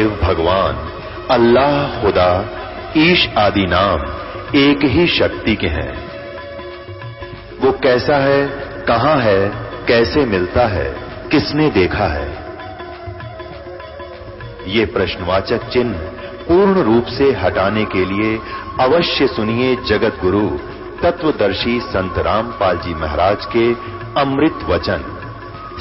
देव भगवान अल्लाह, खुदा, ईश आदि नाम एक ही शक्ति के हैं। वो कैसा है, कहां है, कैसे मिलता है, किसने देखा है? ये प्रश्नवाचक चिन्ह पूर्ण रूप से हटाने के लिए अवश्य सुनिए जगत गुरु तत्वदर्शी संत रामपाल जी महाराज के अमृत वचन,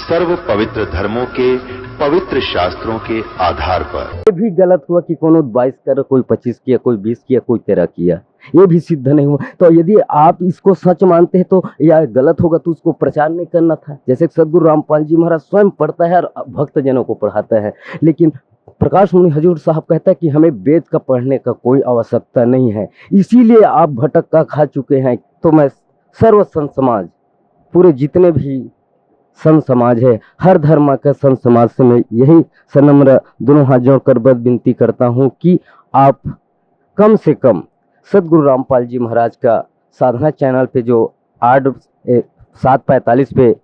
सर्व पवित्र धर्मों के पवित्र शास्त्रों के आधार पर। ये भी गलत हुआ कि कोनो 22 कर, कोई 25 किया, कोई 20 किया, कोई 13 किया, ये भी सिद्ध नहीं हुआ। तो यदि आप इसको सच मानते हैं तो या गलत होगा तो उसको प्रचार नहीं करना था। जैसे सदगुरु रामपाल जी महाराज स्वयं पढ़ता है और भक्तजनों को पढ़ाता है, लेकिन प्रकाश मुनि हजूर साहब कहता है कि हमें वेद का पढ़ने का कोई आवश्यकता नहीं है, इसीलिए आप भटक्का खा चुके हैं। तो मैं सर्व संत समाज, पूरे जितने भी संत समाज है, हर धर्म का संत समाज से मैं यही सनम्र दोनों हाथ जोड़कर बद विनती करता हूँ कि आप कम से कम सदगुरु रामपाल जी महाराज का साधना चैनल पे जो 7:45 पे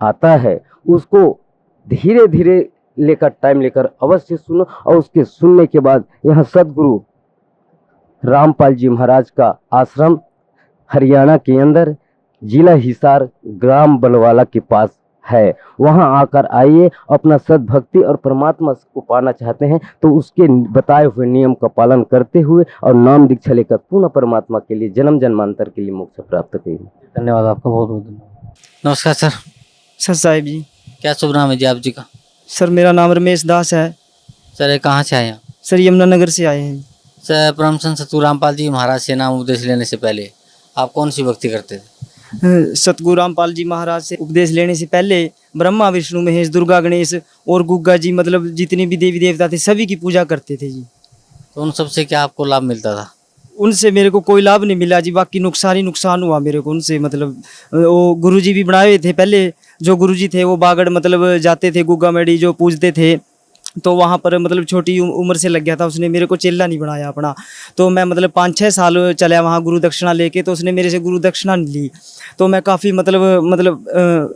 आता है, उसको धीरे धीरे लेकर, टाइम लेकर अवश्य सुनो। और उसके सुनने के बाद यहाँ सदगुरु रामपाल जी महाराज का आश्रम हरियाणा के अंदर जिला हिसार ग्राम बलवाला के पास है, वहां आकर आइए। अपना सद्भक्ति और परमात्मा को पाना चाहते हैं तो उसके बताए हुए नियम का पालन करते हुए और नाम दीक्षा लेकर पुनः परमात्मा के लिए जन्म जन्मांतर के लिए मोक्ष प्राप्त करिए। धन्यवाद आपका, बहुत बहुत धन्यवाद। नमस्कार सर। सर साहिब जी। क्या शुभ नाम है जी आप जी का? सर मेरा नाम रमेश दास है। सर ये कहाँ से आए हैं? सर यमुनानगर से आए हैं। सर परम संत सतगुरु रामपाल जी महाराज से नाम उपदेश लेने से पहले आप कौन सी भक्ति करते थे? सतगुरु रामपाल जी महाराज से उपदेश लेने से पहले ब्रह्मा, विष्णु, महेश, दुर्गा, गणेश और गुग्गा जी, मतलब जितने भी देवी देवता थे सभी की पूजा करते थे जी। तो उन सबसे क्या आपको लाभ मिलता था? उनसे मेरे को कोई लाभ नहीं मिला जी, बाकी नुकसान हुआ मेरे को उनसे। मतलब वो गुरुजी भी बनाए हुए थे पहले, जो गुरुजी थे वो बागड़ मतलब जाते थे, गुग्गा मेडी जो पूजते थे, तो वहाँ पर मतलब छोटी उम्र से लग गया था। उसने मेरे को चेला नहीं बनाया अपना, तो मैं मतलब 5-6 साल चला वहाँ गुरु दक्षिणा लेके, तो उसने मेरे से गुरु दक्षिणा नहीं ली। तो मैं काफ़ी मतलब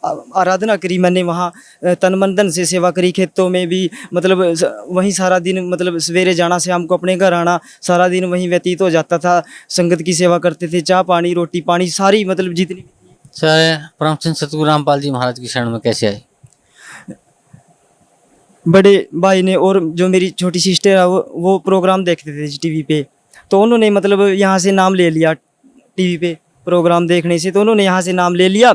आराधना करी मैंने वहाँ, तन मन धन से सेवा करी, खेतों में भी मतलब वहीं सारा दिन, मतलब सवेरे जाना शाम को अपने घर आना, सारा दिन वहीं व्यतीत हो जाता था। संगत की सेवा करते थे, चाय पानी रोटी पानी सारी मतलब जितनी। सर परम संत सतगुरु रामपाल जी महाराज की शरण में कैसे आए? बड़े भाई ने और जो मेरी छोटी सिस्टर है वो प्रोग्राम देखते थे टीवी पे, तो उन्होंने मतलब यहाँ से नाम ले लिया। टीवी पे प्रोग्राम देखने से तो उन्होंने यहाँ से नाम ले लिया।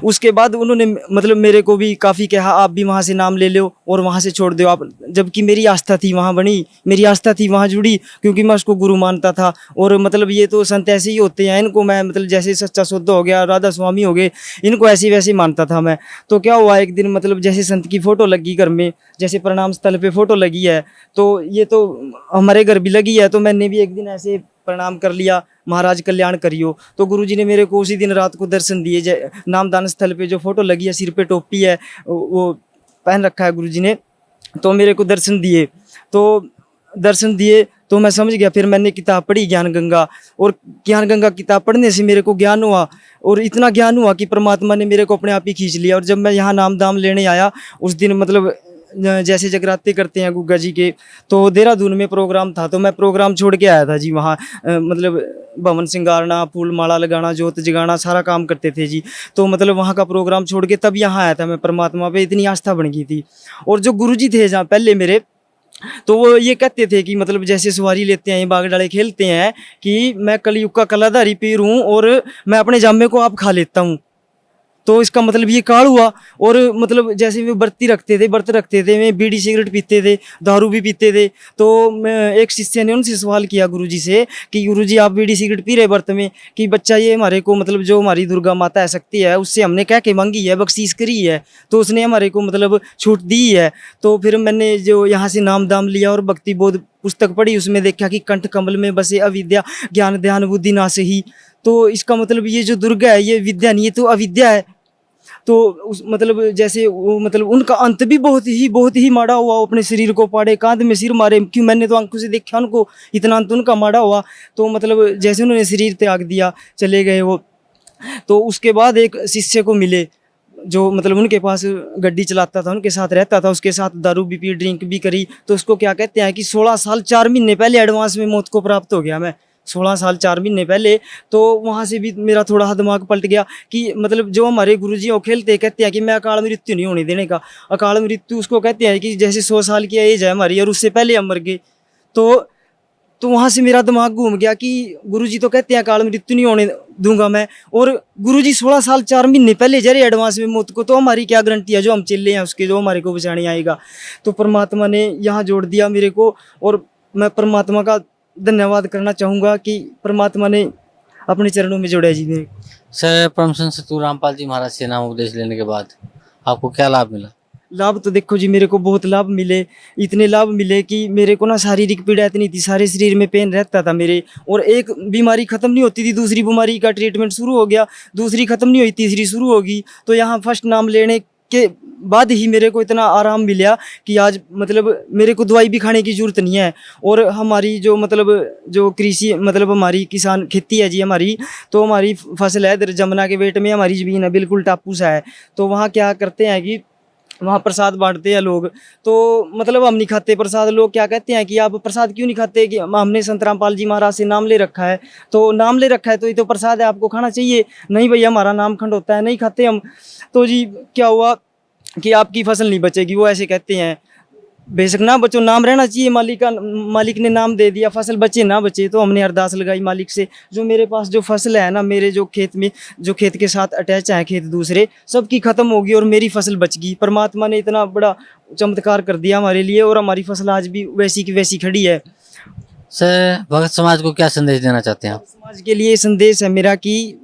उसके बाद उन्होंने मतलब मेरे को भी काफ़ी कहा आप भी वहाँ से नाम ले लो और वहाँ से छोड़ दो आप, जबकि मेरी आस्था थी वहाँ बनी, मेरी आस्था थी वहाँ जुड़ी, क्योंकि मैं उसको गुरु मानता था। और मतलब ये तो संत ऐसे ही होते हैं, इनको मैं मतलब जैसे सच्चा सौदा हो गया, राधा स्वामी हो गए, इनको ऐसे वैसे मानता था मैं। तो क्या हुआ, एक दिन मतलब जैसे संत की फ़ोटो लगी घर में, जैसे प्रणाम स्थल पर फ़ोटो लगी है, तो ये तो हमारे घर भी लगी है, तो मैंने भी एक दिन ऐसे प्रणाम कर लिया, महाराज कल्याण करियो। तो गुरुजी ने मेरे को उसी दिन रात को दर्शन दिए। नामदान स्थल पे जो फोटो लगी है, सिर पे टोपी है, वो पहन रखा है गुरुजी ने, तो मेरे को दर्शन दिए तो मैं समझ गया। फिर मैंने किताब पढ़ी ज्ञान गंगा, और ज्ञान गंगा किताब पढ़ने से मेरे को ज्ञान हुआ, और इतना ज्ञान हुआ कि परमात्मा ने मेरे को अपने आप ही खींच लिया। और जब मैं यहाँ नाम दाम लेने आया उस दिन, मतलब जैसे जगराते करते हैं गुग्गा जी के, तो देहरादून में प्रोग्राम था, तो मैं प्रोग्राम छोड़ के आया था जी वहाँ। मतलब भवन सिंगारना, फूल माला लगाना, जोत जगाना, सारा काम करते थे जी। तो मतलब वहाँ का प्रोग्राम छोड़ के तब यहाँ आया था मैं। परमात्मा पे इतनी आस्था बन गई थी। और जो गुरुजी थे जहाँ पहले मेरे, तो वो ये कहते थे कि मतलब जैसे सवारी लेते हैं, बाग डाले खेलते हैं, कि मैं कलयुग का कलाधारी पीर हूँ और मैं अपने जामे को आप खा लेता हूँ। तो इसका मतलब ये काल हुआ। और मतलब जैसे वे व्रत रखते थे, मैं बीड़ी सिगरेट पीते थे, दारू भी पीते थे। तो एक शिष्य ने उनसे सवाल किया गुरुजी से कि गुरुजी आप बीड़ी सिगरेट पी रहे व्रत में, कि बच्चा ये हमारे को मतलब जो हमारी दुर्गा माता है, शक्ति है, उससे हमने कह के मांगी है, बख्शीश करी है, तो उसने हमारे को मतलब छूट दी है। तो फिर मैंने जो यहाँ से नाम दाम लिया और भक्ति बोध पुस्तक पढ़ी, उसमें देखा कि कंठ कमल में बसे अविद्या ज्ञान ध्यान बुद्धि नाश ही। तो इसका मतलब ये जो दुर्गा है ये विद्या नहीं है, तो अविद्या है। तो उस मतलब जैसे वो मतलब उनका अंत भी बहुत ही माड़ा हुआ। वो अपने शरीर को पाड़े, कांध में सिर मारे, क्यों मैंने तो आंखों से देखा उनको, इतना अंत उनका माड़ा हुआ। तो मतलब जैसे उन्होंने शरीर त्याग दिया, चले गए वो। तो उसके बाद एक शिष्य को मिले जो मतलब उनके पास गड्डी चलाता था, उनके साथ रहता था, उसके साथ दारू भी पी, ड्रिंक भी करी, तो उसको क्या कहते हैं कि 16 साल 4 महीने पहले एडवांस में मौत को प्राप्त हो गया मैं, 16 साल 4 महीने पहले। तो वहाँ से भी मेरा थोड़ा दिमाग पलट गया कि मतलब जो हमारे गुरुजी वो खेलते कहते हैं कि मैं अकाल मृत्यु नहीं होने देने का। अकाल मृत्यु उसको कहते हैं कि जैसे 100 साल की एज है हमारी और उससे पहले हम मर गए। तो वहाँ से मेरा दिमाग घूम गया कि गुरुजी तो कहते हैं अकाल मृत्यु नहीं होने दूंगा मैं, और गुरुजी 16 साल 4 महीने पहले जरे एडवांस में मौत को, तो हमारी क्या गारंटी है जो हम चले हैं उसके, जो हमारे को बचाने आएगा। तो परमात्मा ने यहाँ जोड़ दिया मेरे को, और मैं परमात्मा का धन्यवाद करना चाहूँगा कि परमात्मा ने अपने चरणों में जोड़ा जी मेरे। सर, परम संत सतगुरु रामपाल जी महाराज से नाम उपदेश लेने के बाद आपको क्या लाभ मिला? लाभ तो देखो जी, मेरे को बहुत लाभ मिले, इतने लाभ मिले कि मेरे को ना शारीरिक पीड़ा इतनी थी, सारे शरीर में पेन रहता था मेरे, और एक बीमारी खत्म नहीं होती थी, दूसरी बीमारी का ट्रीटमेंट शुरू हो गया, दूसरी खत्म नहीं हुई, तीसरी शुरू होगी। तो यहाँ फर्स्ट नाम लेने के बाद ही मेरे को इतना आराम मिला कि आज मतलब मेरे को दवाई भी खाने की जरूरत नहीं है। और हमारी जो मतलब जो कृषि मतलब हमारी किसान खेती है जी हमारी, तो हमारी फसल है इधर जमुना के बेट में, हमारी ज़मीन है बिल्कुल टापू सा है। तो वहाँ क्या करते हैं कि वहाँ प्रसाद बांटते हैं लोग, तो मतलब हम नहीं खाते प्रसाद। लोग क्या कहते हैं कि आप प्रसाद क्यों नहीं खाते, कि हमने संत रामपाल जी महाराज से नाम ले रखा है, तो नाम ले रखा है तो ये तो प्रसाद है, आपको खाना चाहिए। नहीं भैया, हमारा नाम खंड होता है, नहीं खाते हम। तो जी क्या हुआ कि आपकी फसल नहीं बचेगी, वो ऐसे कहते हैं। बेशक ना बचो, नाम रहना चाहिए, मालिक ने नाम दे दिया, फसल बचे ना बचे। तो हमने अरदास लगाई मालिक से, जो मेरे पास जो फसल है ना, मेरे जो खेत में जो खेत के साथ अटैच है खेत दूसरे, सबकी खत्म होगी और मेरी फसल बच गई। परमात्मा ने इतना बड़ा चमत्कार कर दिया हमारे लिए, और हमारी फसल आज भी वैसी की वैसी खड़ी है। सर, भगत समाज को क्या संदेश देना चाहते हैं आप? समाज के लिए संदेश है मेरा कि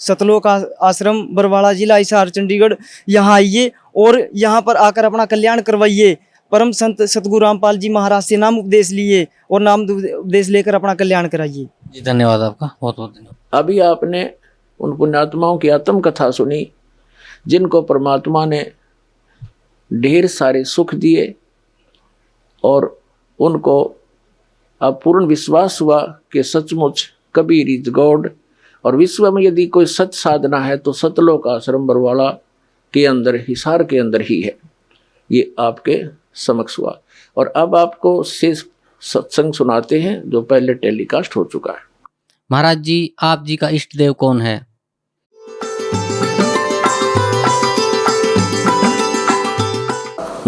सतलोक आश्रम बरवाड़ा जिला हिसार चंडीगढ़, यहाँ आइए और यहाँ पर आकर अपना कल्याण करवाइए। परम संत सतगुरु रामपाल जी महाराज से नाम उपदेश लिए और नाम उपदेश लेकर अपना कल्याण कराइए। जी धन्यवाद आपका, बहुत बहुत धन्यवाद। अभी आपने उन पुण्यात्माओं की आत्म कथा सुनी जिनको परमात्मा ने ढेर सारे सुख दिए, और उनको अब पूर्ण विश्वास हुआ कि सचमुच कबीर इज गॉड, और विश्व में यदि कोई सच साधना है तो सतलोक आश्रम बरवाड़ा के अंदर, हिसार के अंदर ही है। ये आपके समक्ष हुआ, और अब आपको शेष सत्संग सुनाते हैं जो पहले टेलीकास्ट हो चुका है। महाराज जी, आप जी का इष्ट देव कौन है?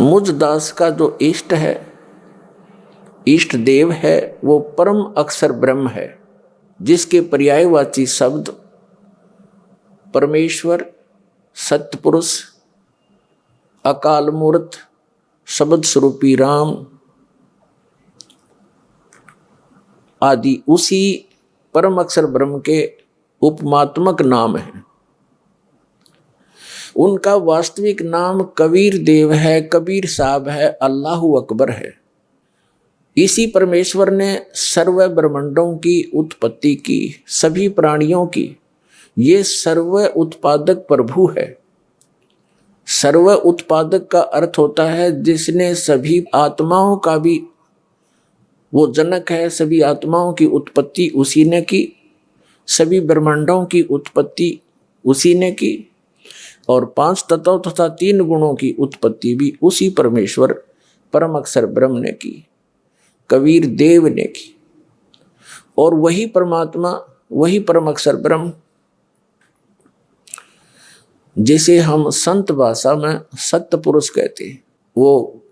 मुझ दास का जो इष्ट है, इष्ट देव है, वो परम अक्षर ब्रह्म है, जिसके पर्यायवाची शब्द परमेश्वर, सत्पुरुष, अकाल मूर्त, शब्द स्वरूपी राम आदि उसी परम अक्षर ब्रह्म के उपमात्मक नाम हैं। उनका वास्तविक नाम कबीर देव है, कबीर साहब है, अल्लाहु अकबर है। इसी परमेश्वर ने सर्व ब्रह्मांडों की उत्पत्ति की, सभी प्राणियों की। ये सर्व उत्पादक प्रभु है। सर्व उत्पादक का अर्थ होता है जिसने सभी आत्माओं का भी, वो जनक है, सभी आत्माओं की उत्पत्ति उसी ने की, सभी ब्रह्मांडों की उत्पत्ति उसी ने की, और 5 तत्वों तथा 3 गुणों की उत्पत्ति भी उसी परमेश्वर परम अक्षर ब्रह्म ने की, कबीर देव ने की। और वही परमात्मा, वही परम अक्षर ब्रह्म, जिसे हम संत भाषा में सत्य पुरुष कहते हैं, वो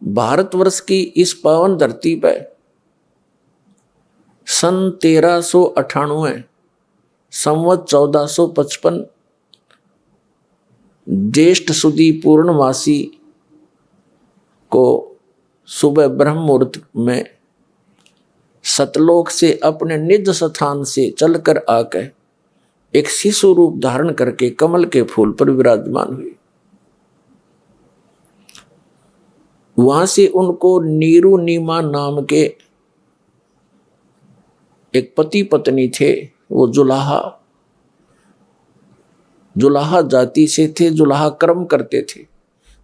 भारतवर्ष की इस पावन धरती पर सन 1398 संवत 1455 ज्येष्ठ सुदी पूर्णमासी को सुबह ब्रह्म मुहूर्त में सतलोक से अपने निज स्थान से चलकर आकर एक शिशु रूप धारण करके कमल के फूल पर विराजमान हुए। वहां से उनको नीरू नीमा नाम के एक पति पत्नी थे, वो जुलाहा जाति से थे, जुलाहा कर्म करते थे।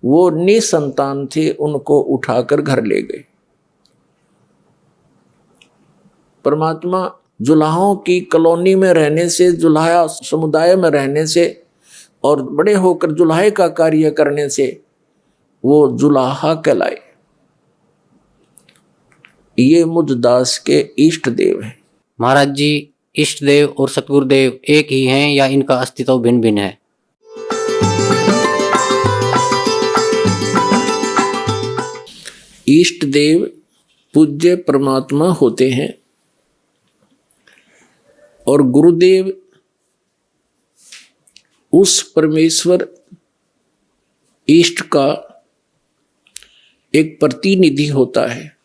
वो निसंतान थे, उनको उठाकर घर ले गए। परमात्मा जुलाहों की कॉलोनी में रहने से, जुलाहा समुदाय में रहने से और बड़े होकर जुलाहे का कार्य करने से वो जुलाहा कहलाए। ये मुझ दास के इष्ट देव हैं। महाराज जी, इष्ट देव और सतगुरुदेव एक ही हैं या इनका अस्तित्व भिन्न भिन्न है? इष्ट देव पूज्य परमात्मा होते हैं और गुरुदेव उस परमेश्वर इष्ट का एक प्रतिनिधि होता है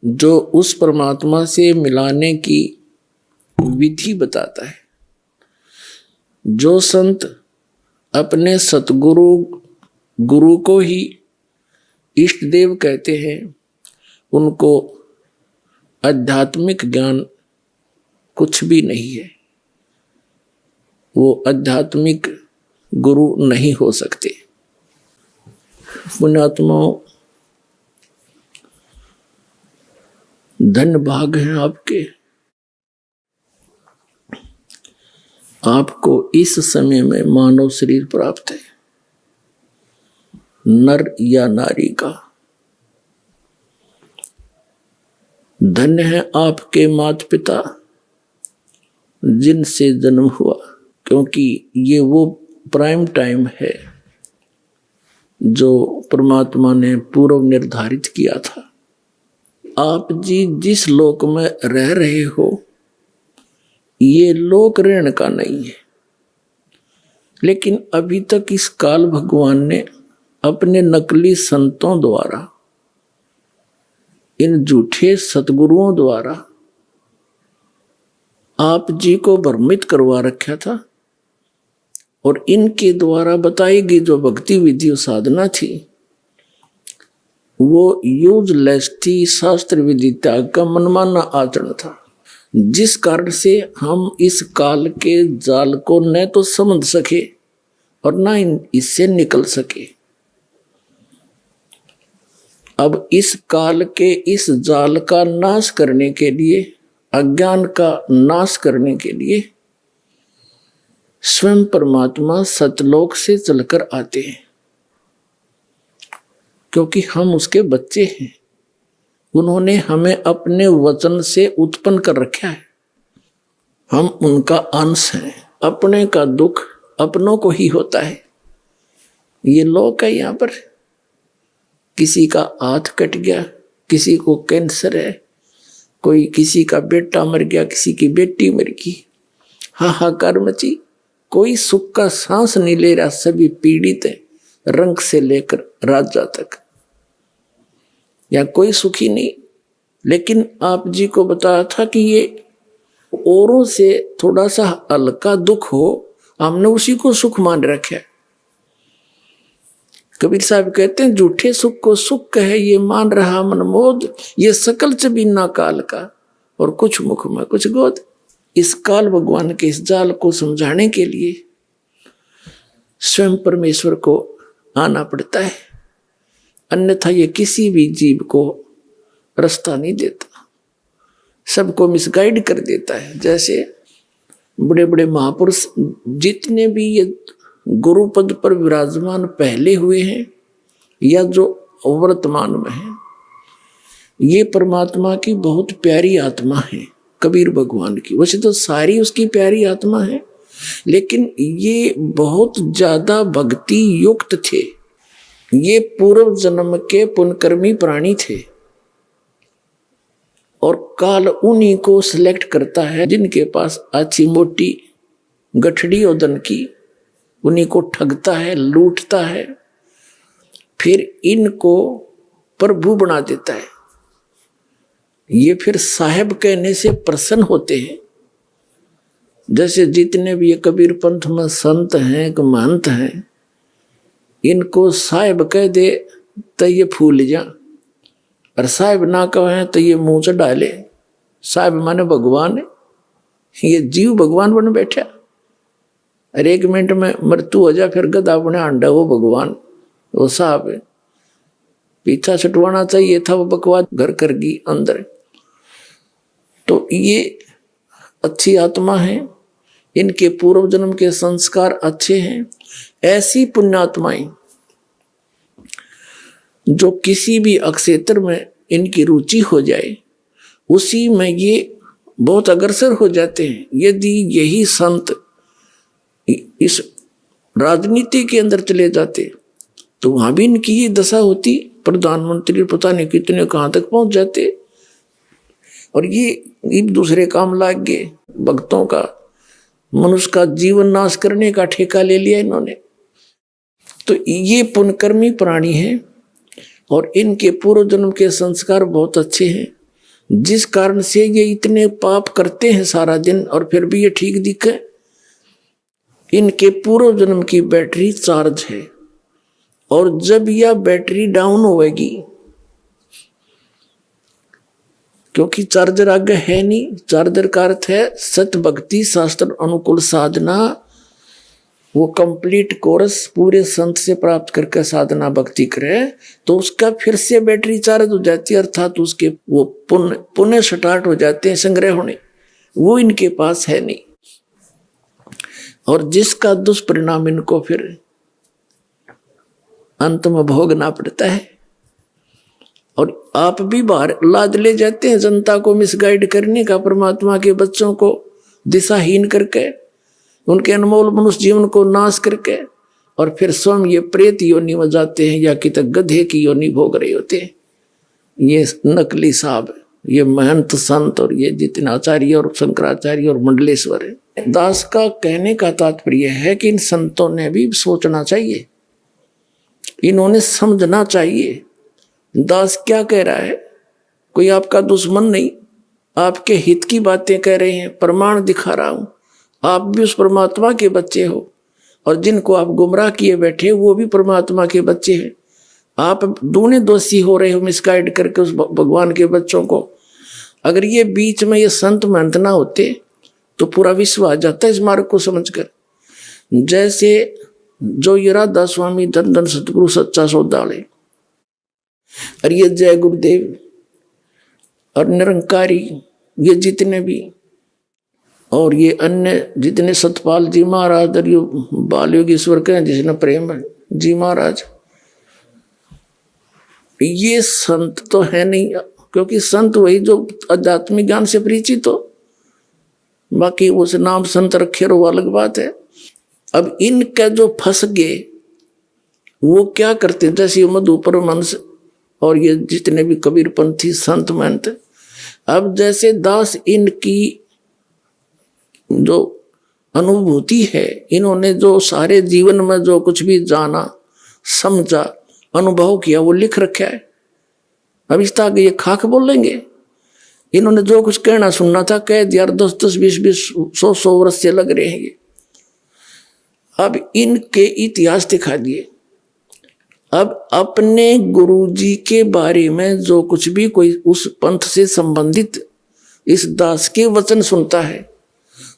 जो उस परमात्मा से मिलाने की विधि बताता है। जो संत अपने सतगुरु गुरु को ही इष्ट देव कहते हैं, उनको आध्यात्मिक ज्ञान कुछ भी नहीं है। वो आध्यात्मिक गुरु नहीं हो सकते। पुण्यात्माओं, धन्य भाग हैं आपके। आपको इस समय में मानव शरीर प्राप्त है, नर या नारी का। धन्य है आपके माता पिता जिनसे जन्म हुआ, क्योंकि ये वो प्राइम टाइम है जो परमात्मा ने पूर्व निर्धारित किया था। आप जी जिस लोक में रह रहे हो, ये लोक रहने का नहीं है, लेकिन अभी तक इस काल भगवान ने अपने नकली संतों द्वारा, इन झूठे सतगुरुओं द्वारा आप जी को भ्रमित करवा रखा था। और इनके द्वारा बताई गई जो भक्ति विधि और साधना थी, वो यूजलेस थी, शास्त्र विधि त्याग का मनमाना आचरण था, जिस कारण से हम इस काल के जाल को न तो समझ सके और न इससे निकल सके। अब इस काल के इस जाल का नाश करने के लिए, अज्ञान का नाश करने के लिए स्वयं परमात्मा सतलोक से चलकर आते हैं, क्योंकि हम उसके बच्चे हैं। उन्होंने हमें अपने वचन से उत्पन्न कर रखा है, हम उनका अंश हैं। अपने का दुख अपनों को ही होता है। ये लोक है, यहाँ पर किसी का हाथ कट गया, किसी को कैंसर है, कोई किसी का बेटा मर गया, किसी की बेटी मर गई, हाहाकार मची, कोई सुख का सांस नहीं ले रहा, सभी पीड़ित है, रंग से लेकर राजा तक, या कोई सुखी नहीं। लेकिन आप जी को बताया था कि ये औरों से थोड़ा सा हल्का दुख हो, हमने उसी को सुख मान रखा है। कबीर साहब कहते हैं, झूठे सुख को सुख कहे ये मान रहा मनमोद, ये सकल च बिना काल का और कुछ मुख में कुछ गोद। इस काल भगवान के इस जाल को समझाने के लिए स्वयं परमेश्वर को आना पड़ता है, अन्यथा ये किसी भी जीव को रास्ता नहीं देता, सबको मिसगाइड कर देता है। जैसे बड़े बड़े महापुरुष जितने भी ये गुरु पद पर विराजमान पहले हुए हैं या जो वर्तमान में हैं, ये परमात्मा की बहुत प्यारी आत्मा है, कबीर भगवान की। वैसे तो सारी उसकी प्यारी आत्मा है, लेकिन ये बहुत ज्यादा भक्ति युक्त थे। ये पूर्व जन्म के पुण्यकर्मी प्राणी थे और काल उन्हीं को सिलेक्ट करता है जिनके पास अच्छी मोटी गठड़ी और धन की, उन्हीं को ठगता है, लूटता है, फिर इनको प्रभु बना देता है। ये फिर साहेब कहने से प्रसन्न होते हैं। जैसे जितने भी ये कबीर पंथ में संत हैं, महंत हैं, इनको साहेब कह दे तो ये फूल जा, और साहेब ना कहे तो ये मुंह से डाले। साहेब माने भगवान है, ये जीव भगवान बन बैठा, और एक मिनट में मृत्यु हो जा, फिर गधा बने अंडा, वो भगवान, वो साहब है। पीछा छुटवाना चाहिए था, वो बकवास घर कर गई अंदर। तो ये अच्छी आत्मा है, इनके पूर्व जन्म के संस्कार अच्छे हैं। ऐसी पुण्यात्माएं जो किसी भी अक्षेत्र में इनकी रुचि हो जाए उसी में ये बहुत अग्रसर हो जाते हैं। यदि यही संत इस राजनीति के अंदर चले जाते तो वहां भी इनकी ये दशा होती, प्रधानमंत्री पता नहीं कितने कहाँ तक पहुंच जाते। और ये एक दूसरे काम लाग गए, भक्तों का, मनुष्य का जीवन नाश करने का ठेका ले लिया इन्होंने। तो ये पुण्यकर्मी प्राणी हैं और इनके पूर्व जन्म के संस्कार बहुत अच्छे हैं, जिस कारण से ये इतने पाप करते हैं सारा दिन और फिर भी ये ठीक दिखे। इनके पूर्व जन्म की बैटरी चार्ज है और जब यह बैटरी डाउन होगी, क्योंकि चार्जर आगे है नहीं, चार्जर का अर्थ है सत भक्ति शास्त्र अनुकूल साधना, वो कंप्लीट कोर्स पूरे संत से प्राप्त करके साधना भक्ति करे तो उसका फिर से बैटरी चार्ज हो जाती है, अर्थात उसके वो पुण्य स्टार्ट हो जाते हैं संग्रह होने। वो इनके पास है नहीं और जिसका दुष्परिणाम इनको फिर अंत में भोगना पड़ता है। और आप भी बाहर लाद ले जाते हैं जनता को मिसगाइड करने का, परमात्मा के बच्चों को दिशाहीन करके, उनके अनमोल मनुष्य जीवन को नाश करके, और फिर स्वयं ये प्रेत योनि में जाते हैं या कि तक गधे की योनि भोग रहे होते हैं। ये नकली साहब, ये महंत संत और ये जितने आचार्य और शंकराचार्य और मंडलेश्वर है। दास का कहने का तात्पर्य है कि इन संतों ने भी सोचना चाहिए, इन्होंने समझना चाहिए दास क्या कह रहा है। कोई आपका दुश्मन नहीं, आपके हित की बातें कह रहे हैं, प्रमाण दिखा रहा हूं। आप भी उस परमात्मा के बच्चे हो और जिनको आप गुमराह किए बैठे वो भी परमात्मा के बच्चे हैं। आप दूने दोषी हो रहे हो मिसगाइड करके उस भगवान के बच्चों को। अगर ये बीच में ये संत महंत ना होते तो पूरा विश्व आ जाता है इस मार्ग को समझकर। जैसे जो ये राधा स्वामी धन धन सतगुरु सच्चा सौदाले और ये जय गुरुदेव और निरंकारी, ये जितने भी और ये अन्य जितने सतपाल जी महाराज और ये बाल योगेश्वर के जिसने प्रेम जी महाराज, ये संत तो है नहीं, क्योंकि संत वही जो आध्यात्मिक ज्ञान से परिचित हो, बाकी उस नाम संत रखे वो अलग बात है। अब इनका जो फंस गए वो क्या करते, जैसे मधु परमहंस और ये जितने भी कबीरपंथी संत महंत, अब जैसे दास इनकी जो अनुभूति है, इन्होंने जो सारे जीवन में जो कुछ भी जाना समझा अनुभव किया वो लिख रखा है। अब इस तरह ये खाक बोलेंगे, इन्होंने जो कुछ कहना सुनना था कह दिया, 10-10, 20-20, 100-100 वर्ष से लग रहे हैं। अब इनके इतिहास दिखा दिए। अब अपने गुरुजी के बारे में जो कुछ भी कोई उस पंथ से संबंधित इस दास के वचन सुनता है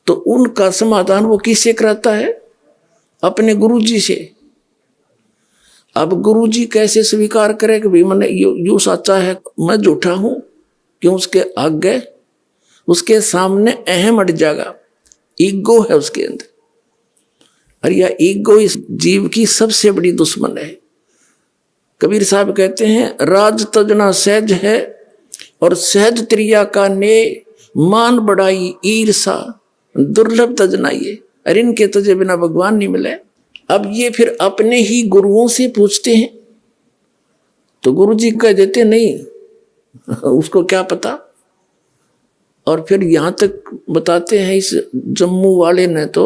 तो उनका समाधान वो किससे कराता है? अपने गुरुजी से। अब गुरुजी कैसे स्वीकार करे कि भाई मैंने यू सच्चा है मैं झूठा हूं? क्यों? उसके आगे उसके सामने अहम अट जाएगा, ईगो है उसके अंदर। और यह ईगो इस जीव की सबसे बड़ी दुश्मन है। कबीर साहब कहते हैं राज तजना सहज है और सहज त्रिया का ने मान बढ़ाई ईर्षा दुर्लभ तजनाइए। अरे इनके तजे बिना भगवान नहीं मिले। अब ये फिर अपने ही गुरुओं से पूछते हैं तो गुरुजी कह देते नहीं उसको क्या पता। और फिर यहां तक बताते हैं इस जम्मू वाले ने तो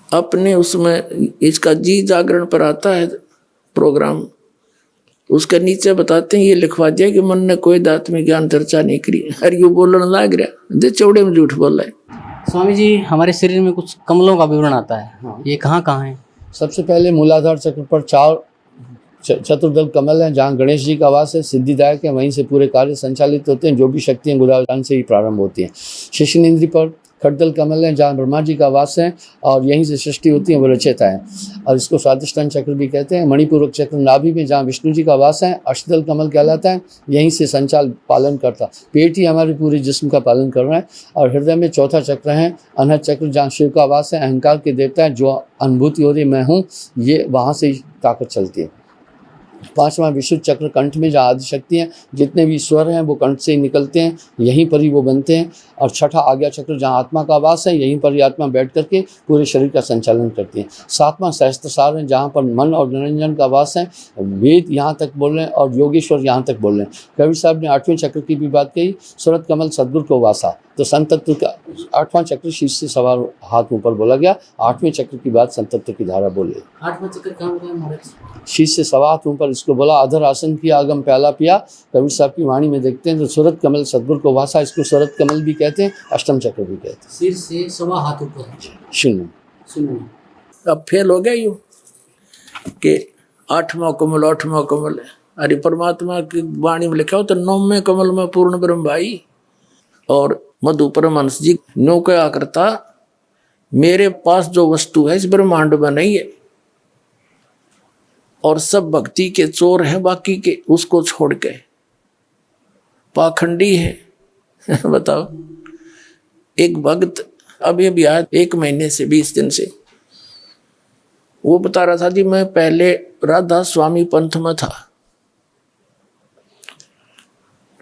अपने उसमें इसका जी जागरण पर आता है प्रोग्राम, उसके नीचे बताते हैं ये लिखवा दिया कि मन ने कोई आत्मिक ज्ञान चर्चा नहीं करी। अरे यू बोलने लग रहा दे चौड़े में झूठ बोल रहा है। स्वामी जी हमारे शरीर में कुछ कमलों का विवरण आता है, हाँ। ये कहाँ कहाँ है? सबसे पहले मूलाधार चक्र पर 4 चतुर्दल कमल हैं, जहाँ गणेश जी का वास है, सिद्धिदायक है, वहीं से पूरे कार्य संचालित होते हैं। जो भी शक्तियाँ गुदान से ही प्रारंभ होती हैं। शिश्न इंद्री पर खट्टदल कमल है जहाँ ब्रह्मा जी का वास है और यहीं से सृष्टि होती है, वो रचयिता है। और इसको स्वादिष्टान चक्र भी कहते हैं। मणिपूरक चक्र नाभि में जहाँ विष्णु जी का वास है, अष्टदल कमल कहलाता है, यहीं से संचाल पालन करता। पेट ही हमारे पूरे जिस्म का पालन कर रहा है। और हृदय में चौथा चक्र है अनहद चक्र, जहाँ शिव का वास है, अहंकार के देवता है, जो अनुभूति हो रही मैं हूँ, ये वहाँ से ही ताकत चलती है। पांचवां विशुद्ध चक्र कंठ में, जहाँ आदि शक्ति है, जितने भी स्वर हैं वो कंठ से ही निकलते हैं, यहीं पर ही वो बनते हैं। और छठा आज्ञा चक्र, जहाँ आत्मा का वास है, यहीं पर ही आत्मा बैठ करके पूरे शरीर का संचालन करती है। सातवां सहस्त्रसार है, जहाँ पर मन और निरंजन का वास है। वेद यहाँ तक बोल रहे हैं और योगेश्वर यहाँ तक बोल रहे हैं। कबीर साहब ने आठवें चक्र की भी बात कही, सूरत कमल सद्गुरु को वासा। तो संतत्व का आठवां चक्र शीश से सवार हाथ ऊपर बोला गया। आठवें चक्र की बात संतत्व की धारा बोले। आठवां चक्र कहाँ होता है महाराज? शीश से सवा हाथ ऊपर इसको बोला। अधर आसन किया, आगम प्याला पिया। कबीर साहब की वाणी में देखते हैं तो सूरत कमल सद्गुरु को वासा, इसको सूरत कमल भी कहते हैं, अष्टम चक्र भी कहते हैं। सिर से सवा हाथ ऊपर शून्य। अब फेल हो गया यूं कि आठवां कमल है। अरे परमात्मा की वाणी में लिखा हो तो नौवें कमल में पूर्ण ब्रह्म भाई। और मधु परमहंस जी नो क्या करता, मेरे पास जो वस्तु है इस ब्रह्मांड में नहीं है, और सब भक्ति के चोर हैं बाकी के, उसको छोड़ के पाखंडी है। बताओ, एक भक्त अभी अभी आया 1 महीने से 20 दिन से, वो बता रहा था जी मैं पहले राधा स्वामी पंथ में था,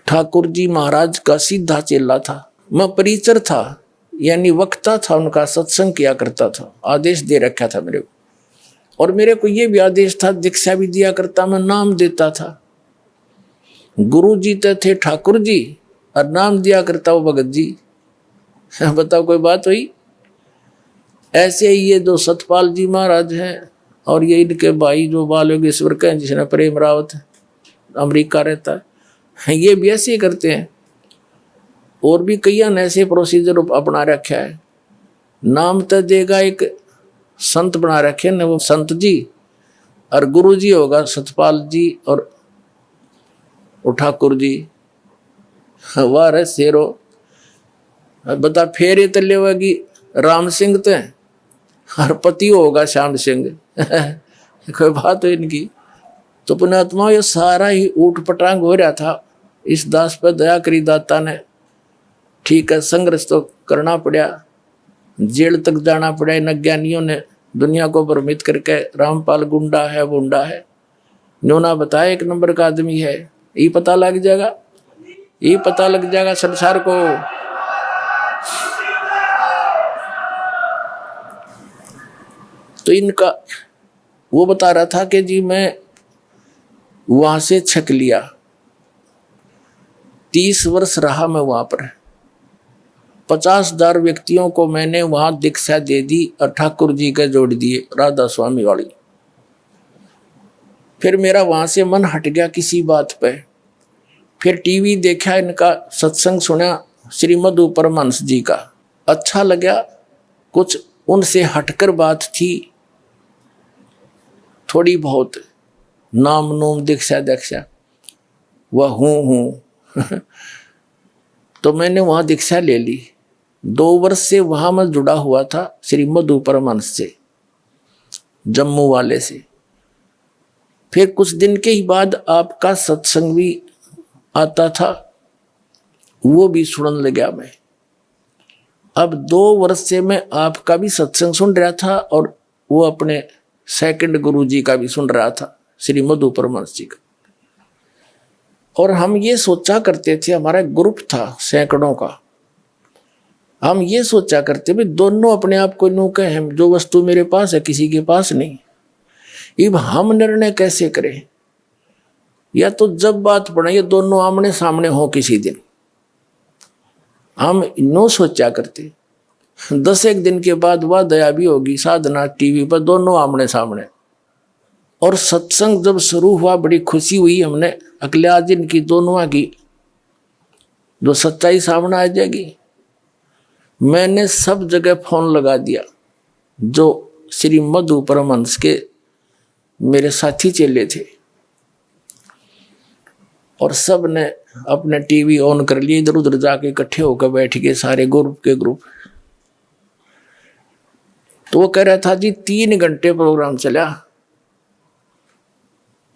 ठाकुर जी महाराज का सीधा चेला था, मैं परिचर था, यानी वक्ता था, उनका सत्संग किया करता था, आदेश दे रखा था मेरे को। और मेरे को ये भी आदेश था, दीक्षा भी दिया करता, मैं नाम देता था। गुरु जी तो थे ठाकुर जी और नाम दिया करता वो भगत जी। बताओ कोई बात हुई? ऐसे ही ये दो सतपाल जी महाराज हैं और ये इनके भाई जो बाल योगेश्वर के, जिसने प्रेम रावत अमेरिका रहता है, ये भी ऐसे ही करते हैं। और भी कई ऐसे प्रोसीजर अपना रखा है। नाम तो देगा एक संत बना रखे न, वो संत जी, और गुरु जी होगा सतपाल जी और ठाकुर जी। वाह रे शेरो, बता फेरे तले होगी राम सिंह तो और पति होगा श्याम सिंह। कोई बात हो इनकी। तो पुण्यात्मा ये सारा ही ऊट पटांग हो रहा था। इस दास पर दया करी दाता ने। ठीक है, संघर्ष तो करना पड़ा, जेल तक जाना पड़ा। इन अज्ञानियों ने दुनिया को भ्रमित करके रामपाल गुंडा है बुंडा है, न्योना बताया 1 नंबर का आदमी है। ये पता लग जाएगा, ये पता लग जाएगा संसार को। तो इनका वो बता रहा था कि जी मैं वहां से छक लिया, 30 वर्ष रहा मैं वहां पर, 50,000 व्यक्तियों को मैंने वहां दीक्षा दे दी और ठाकुर जी के जोड़ दिए राधा स्वामी वाली। फिर मेरा वहां से मन हट गया किसी बात पे। फिर टीवी देखा, इनका सत्संग सुना श्रीमद परमहंस जी का, अच्छा लगा। कुछ उनसे हटकर बात थी थोड़ी बहुत, नाम नोम दीक्षा दीक्षा वह हूँ। तो मैंने वहां दीक्षा ले ली। 2 वर्ष से वहां मैं जुड़ा हुआ था श्रीमद परमहंस से, जम्मू वाले से। फिर कुछ दिन के ही बाद आपका सत्संग भी आता था, वो भी सुनने लगा मैं। अब 2 वर्ष से मैं आपका भी सत्संग सुन रहा था और वो अपने सेकंड गुरु जी का भी सुन रहा था, श्रीमद परमहंस जी का। और हम ये सोचा करते थे, हमारा ग्रुप था सैकड़ों का, हम ये सोचा करते भी दोनों अपने आप को नो कहे हैं, जो वस्तु मेरे पास है किसी के पास नहीं। अब हम निर्णय कैसे करें? या तो जब बात पड़े ये दोनों आमने सामने हो किसी दिन, हम नो सोचा करते। 10 दिन के बाद वह दया भी होगी, साधना टीवी पर दोनों आमने सामने। और सत्संग जब शुरू हुआ बड़ी खुशी हुई, हमने अगले आज दिन की दोनों की जो सच्चाई सामने आ जाएगी। मैंने सब जगह फोन लगा दिया, जो श्रीमद परमहंस के मेरे साथी चेले थे, और सब ने अपने टीवी ऑन कर लिए, इधर उधर जाके इकट्ठे होकर बैठ गए सारे ग्रुप के ग्रुप। तो वो कह रहा था जी 3 घंटे प्रोग्राम चला,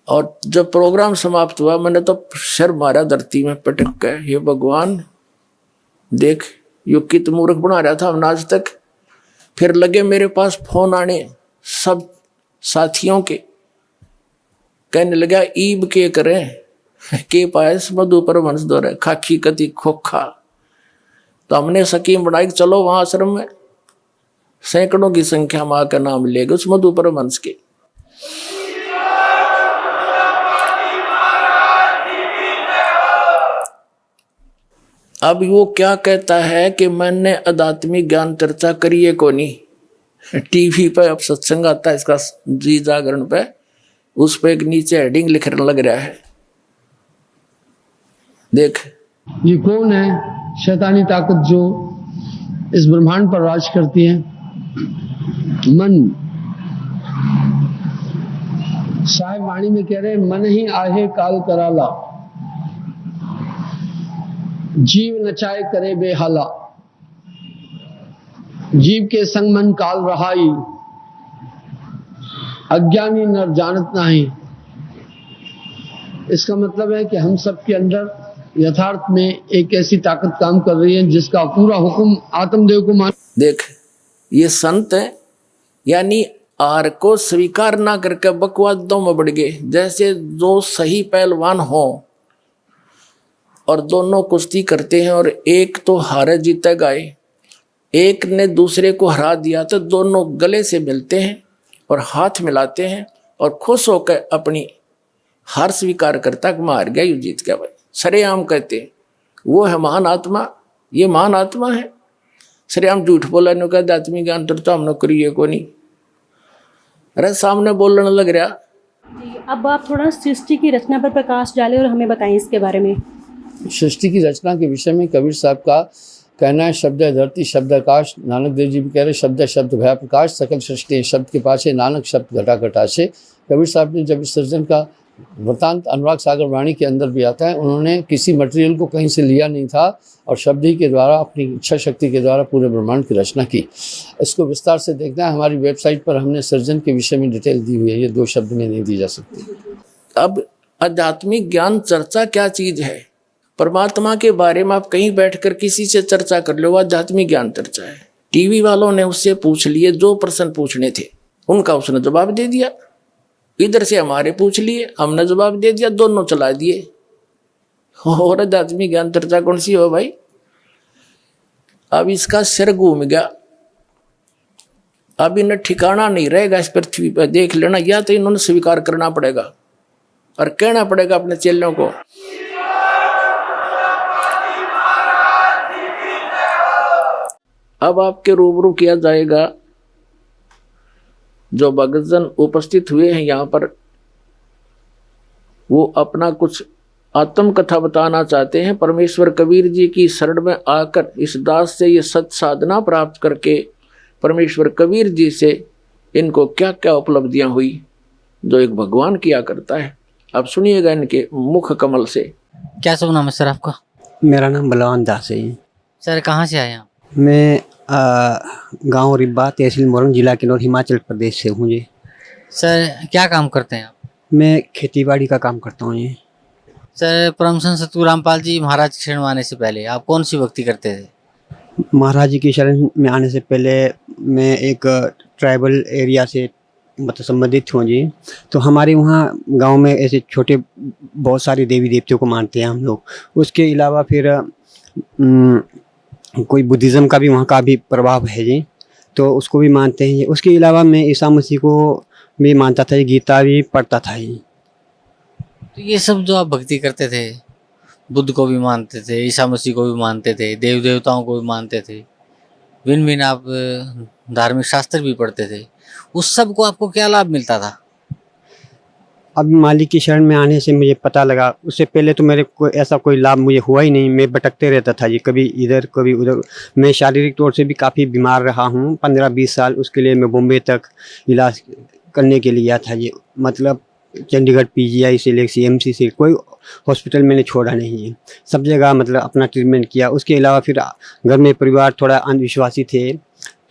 और जब प्रोग्राम समाप्त हुआ मैंने तो सिर मारा धरती में पटक के, हे भगवान देख यो कित मूर्ख बना रहा था हमने आज तक। फिर लगे मेरे पास फोन आने सब साथियों के, कहने लगा ईब के करें के पायस मधु पर वंश दौरे खाखी कति खोखा। तो हमने सकीम बनाई, चलो वहां आश्रम में सैकड़ों की संख्या मां का नाम लेगा उस मधु पर वंश के। अब वो क्या कहता है कि मैंने आध्यात्मिक ज्ञान चर्चा करी है को नहीं। टीवी पे अब सत्संग आता है इसका जी जागरण पे, उस पे एक नीचे हेडिंग लिखने लग रहा है, देख ये कौन है शैतानी ताकत जो इस ब्रह्मांड पर राज करती है? मन। साहिब वाणी में कह रहे हैं मन ही आहे काल कराला, जीव नचाए करे बेहाला, जीव के संग मन काल रहाई, अज्ञानी नर जानत नहीं। इसका मतलब है कि हम सब के अंदर यथार्थ में एक ऐसी ताकत काम कर रही है जिसका पूरा हुक्म आत्मदेव को मान। देख ये संत है, यानी आर को स्वीकार ना करके बकवादों में बढ़ गए। जैसे दो सही पहलवान हो और दोनों कुश्ती करते हैं और एक तो हारे जीते गए, एक ने दूसरे को हरा दिया, तो दोनों गले से मिलते हैं और हाथ मिलाते हैं और खुश होकर अपनी हार स्वीकार करता कि मैं हार गया, यू जीत गया। भाई सरेआम कहते हैं वो है महान आत्मा, ये महान आत्मा है। सरेआम झूठ बोला नो कहते आत्मी ज्ञान चर्चा हमने करी है को नहीं, अरे सामने बोलने लग रहा। जी, अब आप थोड़ा सृष्टि की रचना पर प्रकाश डालें और हमें बताएं इसके बारे में। सृष्टि की रचना के विषय में कबीर साहब का कहना है, शब्द है धरती शब्द आकाश। नानक देव जी भी कह रहे शब्द है शब्द भया प्रकाश, सकल सृष्टि शब्द के पाछे नानक शब्द घटा घटाशे। कबीर साहब ने जब इस सृजन का वृतांत अनुराग सागर वाणी के अंदर भी आता है, उन्होंने किसी मटेरियल को कहीं से लिया नहीं था और शब्द ही के द्वारा अपनी इच्छा शक्ति के द्वारा पूरे ब्रह्मांड की रचना की। इसको विस्तार से देखना है, हमारी वेबसाइट पर हमने सृजन के विषय में डिटेल दी हुई है, ये 2 शब्द में नहीं दी जा सकती। अब आध्यात्मिक ज्ञान चर्चा क्या चीज है? परमात्मा के बारे में आप कहीं बैठकर किसी से चर्चा कर लो, आध्यात्मिक ज्ञान चर्चा है। टीवी वालों ने उससे पूछ लिए जो प्रश्न पूछने थे, उनका उसने जवाब दे दिया। इधर से हमारे पूछ लिए, हमने जवाब दे दिया, दोनों चला दिए। और आध्यात्मिक ज्ञान चर्चा कौन सी हो भाई? अब इसका सिर घूम गया, अब इन्हें ठिकाना नहीं रहेगा इस पृथ्वी पर। देख लेना, या तो इन्होंने स्वीकार करना पड़ेगा और कहना पड़ेगा अपने चेलों को अब आपके रूबरू किया जाएगा जो भक्तजन उपस्थित हुए हैं यहाँ पर, वो अपना कुछ आत्मकथा बताना चाहते हैं। परमेश्वर कबीर जी की शरण में आकर इस दास से ये सत साधना प्राप्त करके परमेश्वर कबीर जी से इनको क्या क्या उपलब्धियां हुई जो एक भगवान किया करता है। अब सुनिएगा इनके मुख कमल से। क्या शुभ नाम है सर आपका? मेरा नाम बलवान दास है। सर कहाँ से आए आप? मैं गांव रिब्बा तहसील मोरंग जिला किन्नौर हिमाचल प्रदेश से हूँ जी। सर क्या काम करते हैं आप? मैं खेतीबाड़ी का काम करता हूँ जी। सर परम संत सतगुरु रामपाल जी महाराज की शरण में आने से पहले आप कौन सी भक्ति करते थे? महाराज जी की शरण में आने से पहले मैं एक ट्राइबल एरिया से मतलब संबंधित हूँ जी। तो हमारे वहाँ गांव में ऐसे छोटे बहुत सारे देवी देवताओं को मानते हैं हम लोग। उसके अलावा फिर कोई बुद्धिज़्म का भी वहाँ का भी प्रभाव है जी, तो उसको भी मानते हैं। उसके अलावा मैं ईसा मसीह को भी मानता था, गीता भी पढ़ता था जी। तो ये सब जो आप भक्ति करते थे, बुद्ध को भी मानते थे, ईसा मसीह को भी मानते थे, देव देवताओं को भी मानते थे, भिन्न भिन्न आप धार्मिक शास्त्र भी पढ़ते थे, उस सब को आपको क्या लाभ मिलता था? अब मालिक की शरण में आने से मुझे पता लगा। उससे पहले तो मेरे को ऐसा कोई लाभ मुझे हुआ ही नहीं। मैं भटकते रहता था जी, कभी इधर कभी उधर। मैं शारीरिक तौर से भी काफ़ी बीमार रहा हूँ 15-20 साल। उसके लिए मैं बॉम्बे तक इलाज करने के लिए गया था जी। मतलब चंडीगढ़ PGI से लेकर CMC से कोई हॉस्पिटल मैंने छोड़ा नहीं है, सब जगह मतलब अपना ट्रीटमेंट किया। उसके अलावा फिर घर में परिवार थोड़ा अंधविश्वासी थे,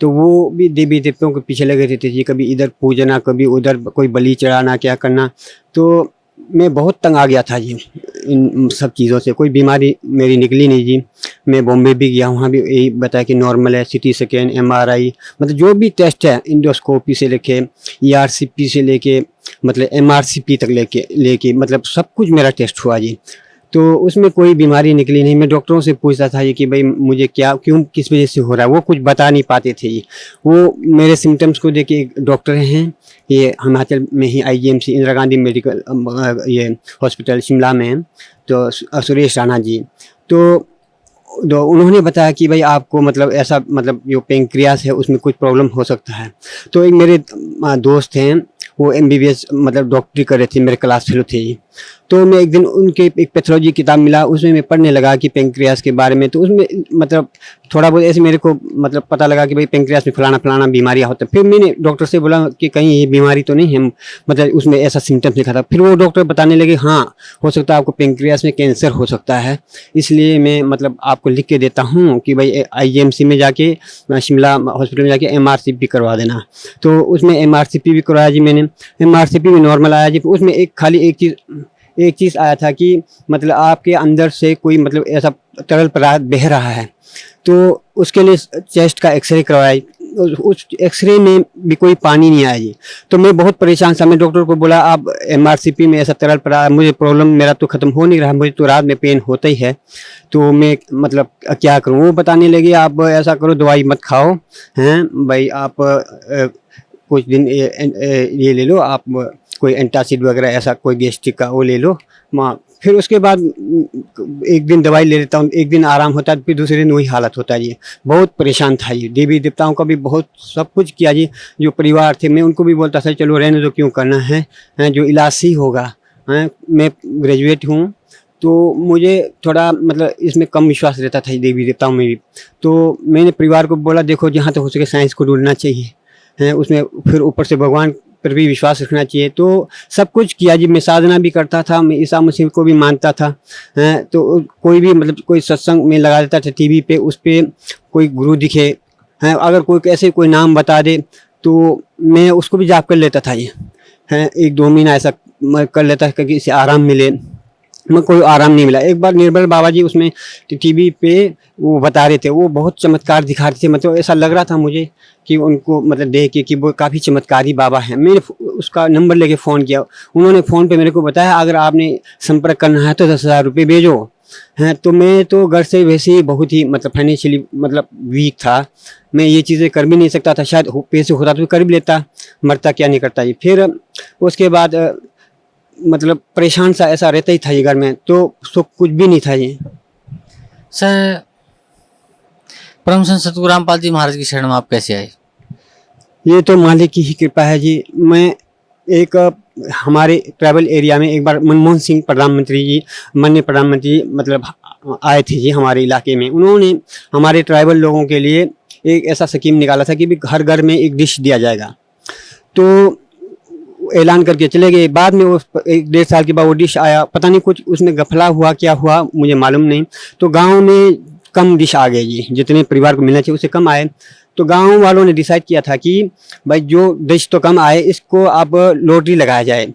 तो वो भी देवी देवताओं के पीछे लगे रहते थे, कभी इधर पूजना कभी उधर, कोई बलि चढ़ाना क्या करना। तो मैं बहुत तंग आ गया था जी इन सब चीज़ों से। कोई बीमारी मेरी निकली नहीं जी। मैं बॉम्बे भी गया, वहाँ भी यही बताया कि नॉर्मल है, सिटी स्कैन MRI मतलब जो भी टेस्ट है, इंडोस्कोपी से लेके ERCP से लेके मतलब MRCP तक लेके मतलब सब कुछ मेरा टेस्ट हुआ जी। तो उसमें कोई बीमारी निकली नहीं। मैं डॉक्टरों से पूछता था ये कि भाई मुझे क्या क्यों किस वजह से हो रहा है, वो कुछ बता नहीं पाते थे जी। वो मेरे सिम्टम्स को देख के एक डॉक्टर हैं, ये हिमाचल में ही IGMC इंदिरा गांधी मेडिकल ये हॉस्पिटल शिमला में है, तो सुरेश राणा जी, तो उन्होंने बताया कि भाई आपको मतलब ऐसा मतलब जो पेंक्रियास है उसमें कुछ प्रॉब्लम हो सकता है। तो एक मेरे दोस्त हैं, वो MBBS मतलब डॉक्टरी कर रहे थे, मेरे क्लास फेलो थे। तो मैं एक दिन उनके एक पैथोलॉजी किताब मिला, उसमें मैं पढ़ने लगा कि पेंक्रियास के बारे में। तो उसमें मतलब थोड़ा बहुत ऐसे मेरे को मतलब पता लगा कि भाई पेंक्रियास में फलाना फलाना बीमारियाँ होता है। फिर मैंने डॉक्टर से बोला कि कहीं ये बीमारी तो नहीं है, मतलब उसमें ऐसा सिम्टम्स लिखा था। फिर वो डॉक्टर बताने लगे हाँ हो सकता है आपको पेंक्रियास में कैंसर हो सकता है, इसलिए मैं मतलब आपको लिख के देता हूँ कि भाई IGMC में जाके शिमला हॉस्पिटल में जाके MRCP करवा देना। तो उसमें MRCP भी करवाया जी मैंने। MRCP में नॉर्मल आया जी। उसमें खाली एक चीज़ आया था कि मतलब आपके अंदर से कोई मतलब ऐसा तरल पदार्थ बह रहा है। तो उसके लिए चेस्ट का एक्सरे करवाया, उस एक्सरे में भी कोई पानी नहीं आया जी। तो मैं बहुत परेशान था। मैं डॉक्टर को बोला आप MRCP में ऐसा तरल पदार्थ, मुझे प्रॉब्लम मेरा तो ख़त्म हो नहीं रहा, मुझे तो रात में पेन होता ही है, तो मैं मतलब क्या करूँ। वो बताने लगे आप ऐसा करो दवाई मत खाओ हैं भाई, आप कुछ दिन ये ले लो, आप कोई एंटासिड वगैरह ऐसा कोई गैस्ट्रिक का वो ले लो माँ। फिर उसके बाद एक दिन दवाई ले लेता हूँ, एक दिन आराम होता है, फिर दूसरे दिन वही हालत होता है जी। बहुत परेशान था ये। देवी देवताओं का भी बहुत सब कुछ किया जी। जो परिवार थे मैं उनको भी बोलता था चलो रहने दो, क्यों करना है, जो इलाज सही होगा। मैं ग्रेजुएट हूँ तो मुझे थोड़ा मतलब इसमें कम विश्वास रहता था देवी देवताओं में भी। तो मैंने परिवार को बोला देखो जहाँ तक हो सके साइंस को ढूंढना चाहिए है, उसमें फिर ऊपर से भगवान पर भी विश्वास रखना चाहिए। तो सब कुछ किया जी। मैं साधना भी करता था, मैं ईसा मसीह को भी मानता था। तो कोई भी मतलब कोई सत्संग में लगा देता था TV पे, उस पर कोई गुरु दिखे हैं, अगर कोई ऐसे कोई नाम बता दे तो मैं उसको भी जाप कर लेता था ये हैं। 1-2 महीना ऐसा कर लेता था कि इसे आराम मिले, मैं कोई आराम नहीं मिला। एक बार निर्मल बाबा जी उसमें TV पे वो बता रहे थे, वो बहुत चमत्कार दिखा रहे थे। मतलब ऐसा लग रहा था मुझे कि उनको मतलब देख के कि वो काफ़ी चमत्कारी बाबा हैं। मैंने उसका नंबर लेके फ़ोन किया, उन्होंने फ़ोन पे मेरे को बताया अगर आपने संपर्क करना है तो 10,000 रुपये भेजो हैं। तो मैं तो घर से वैसे ही बहुत ही मतलब फाइनेंशियली मतलब वीक था, मैं ये चीज़ें कर भी नहीं सकता था। शायद पैसे होता तो कर भी लेता, मरता क्या नहीं करता जी। फिर उसके बाद मतलब परेशान सा ऐसा रहता ही था ये घर में, तो सुख कुछ भी नहीं था ये। सर परम संत सतगुरु रामपाल जी महाराज की शरण में आप कैसे आए? ये तो मालिक की ही कृपा है जी। मैं एक हमारे ट्राइबल एरिया में एक बार मनमोहन सिंह प्रधानमंत्री जी, माननीय प्रधानमंत्री मतलब आए थे जी हमारे इलाके में। उन्होंने हमारे ट्राइबल लोगों के लिए एक ऐसा स्कीम निकाला था कि भी हर घर में एक डिश दिया जाएगा। तो ऐलान करके चले गए। बाद में वो 1-1.5 साल के बाद वो डिश आया, पता नहीं कुछ उसमें गफला हुआ क्या हुआ मुझे मालूम नहीं। तो गांव में कम डिश आ गई जी, जितने परिवार को मिलना चाहिए उससे कम आए। तो गांव वालों ने डिसाइड किया था कि भाई जो डिश तो कम आए इसको अब लॉटरी लगाया जाए,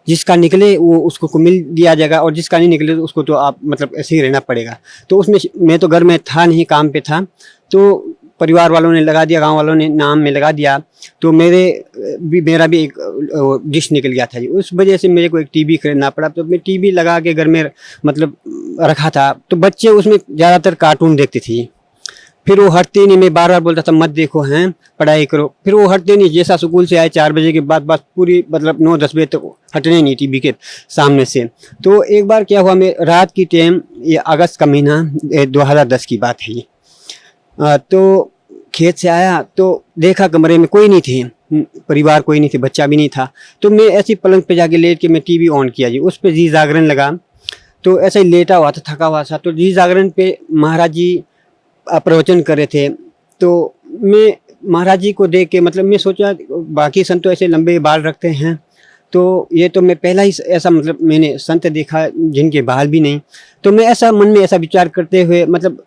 जिसका निकले वो उसको को मिल दिया जाएगा और जिसका नहीं निकले तो उसको तो आप मतलब ऐसे ही रहना पड़ेगा। तो उसमें मैं तो घर में था नहीं, काम पे था, तो परिवार वालों ने लगा दिया, गांव वालों ने नाम में लगा दिया। तो मेरा भी एक डिश निकल गया था जी। उस वजह से मेरे को एक टीवी खरीदना पड़ा। तो मैं टीवी लगा के घर में मतलब रखा था। तो बच्चे उसमें ज़्यादातर कार्टून देखते थे। फिर वो हटते नहीं, मैं बार बार बोलता था मत देखो हैं, पढ़ाई करो। फिर वो हटते नहीं। जैसा स्कूल से आए 4 बजे के बाद बस पूरी मतलब 9-10 बजे तक हटने नहीं टीवी के सामने से। तो एक बार क्या हुआ, मैं रात की टाइम, ये अगस्त का महीना 2010 की बात है ये, तो खेत से आया तो देखा कमरे में कोई नहीं थे, परिवार कोई नहीं थे, बच्चा भी नहीं था। तो मैं ऐसी पलंग पे जाके लेट के मैं टीवी ऑन किया जी। उस पर जी जागरण लगा। तो ऐसे ही लेटा हुआ था, थका हुआ था। तो जी जागरण पे महाराज जी प्रवचन कर रहे थे। तो मैं महाराज जी को देख के मतलब मैं सोचा बाकी संत तो ऐसे लंबे बाल रखते हैं, तो ये तो मैं पहला ही ऐसा मतलब मैंने संत देखा जिनके बाल भी नहीं। तो मैं ऐसा मन में ऐसा विचार करते हुए मतलब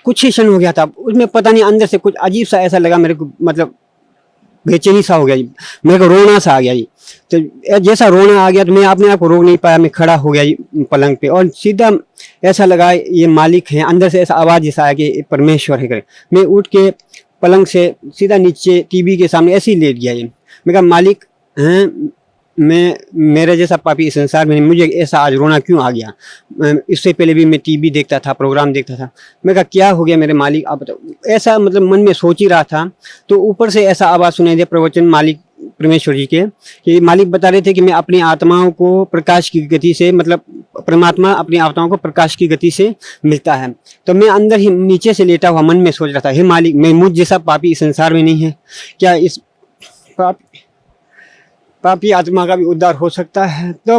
कुछ ही क्षण हो गया था, उसमें पता नहीं अंदर से कुछ अजीब सा ऐसा लगा मेरे को, मतलब बेचैनी सा हो गया जी, मेरे को रोना सा आ गया जी। तो जैसा रोना आ गया तो मैं अपने आप को रोक नहीं पाया, मैं खड़ा हो गया जी पलंग पे, और सीधा ऐसा लगा ये मालिक है, अंदर से ऐसा आवाज़ जैसा आया कि परमेश्वर है करे। मैं उठ के पलंग से सीधा नीचे टीवी के सामने ऐसे ही लेट गया जी। मैं कहा मालिक हैं, मैं मेरे जैसा पापी इस संसार में नहीं, मुझे ऐसा आज रोना क्यों आ गया? इससे पहले भी मैं टीवी देखता था, प्रोग्राम देखता था। मैं कहा क्या हो गया मेरे मालिक, आप बताओ। ऐसा मतलब मन में सोच ही रहा था, तो ऊपर से ऐसा आवाज़ सुनाई दिया प्रवचन मालिक परमेश्वर जी के, कि मालिक बता रहे थे कि मैं अपनी आत्माओं को प्रकाश की गति से, मतलब परमात्मा अपनी आत्माओं को प्रकाश की गति से मिलता है। तो मैं अंदर ही नीचे से लेटा हुआ मन में सोच रहा था, हे मालिक, मैं मुझ जैसा पापी इस संसार में नहीं है क्या? इस पापी आत्मा का भी उद्धार हो सकता है? तो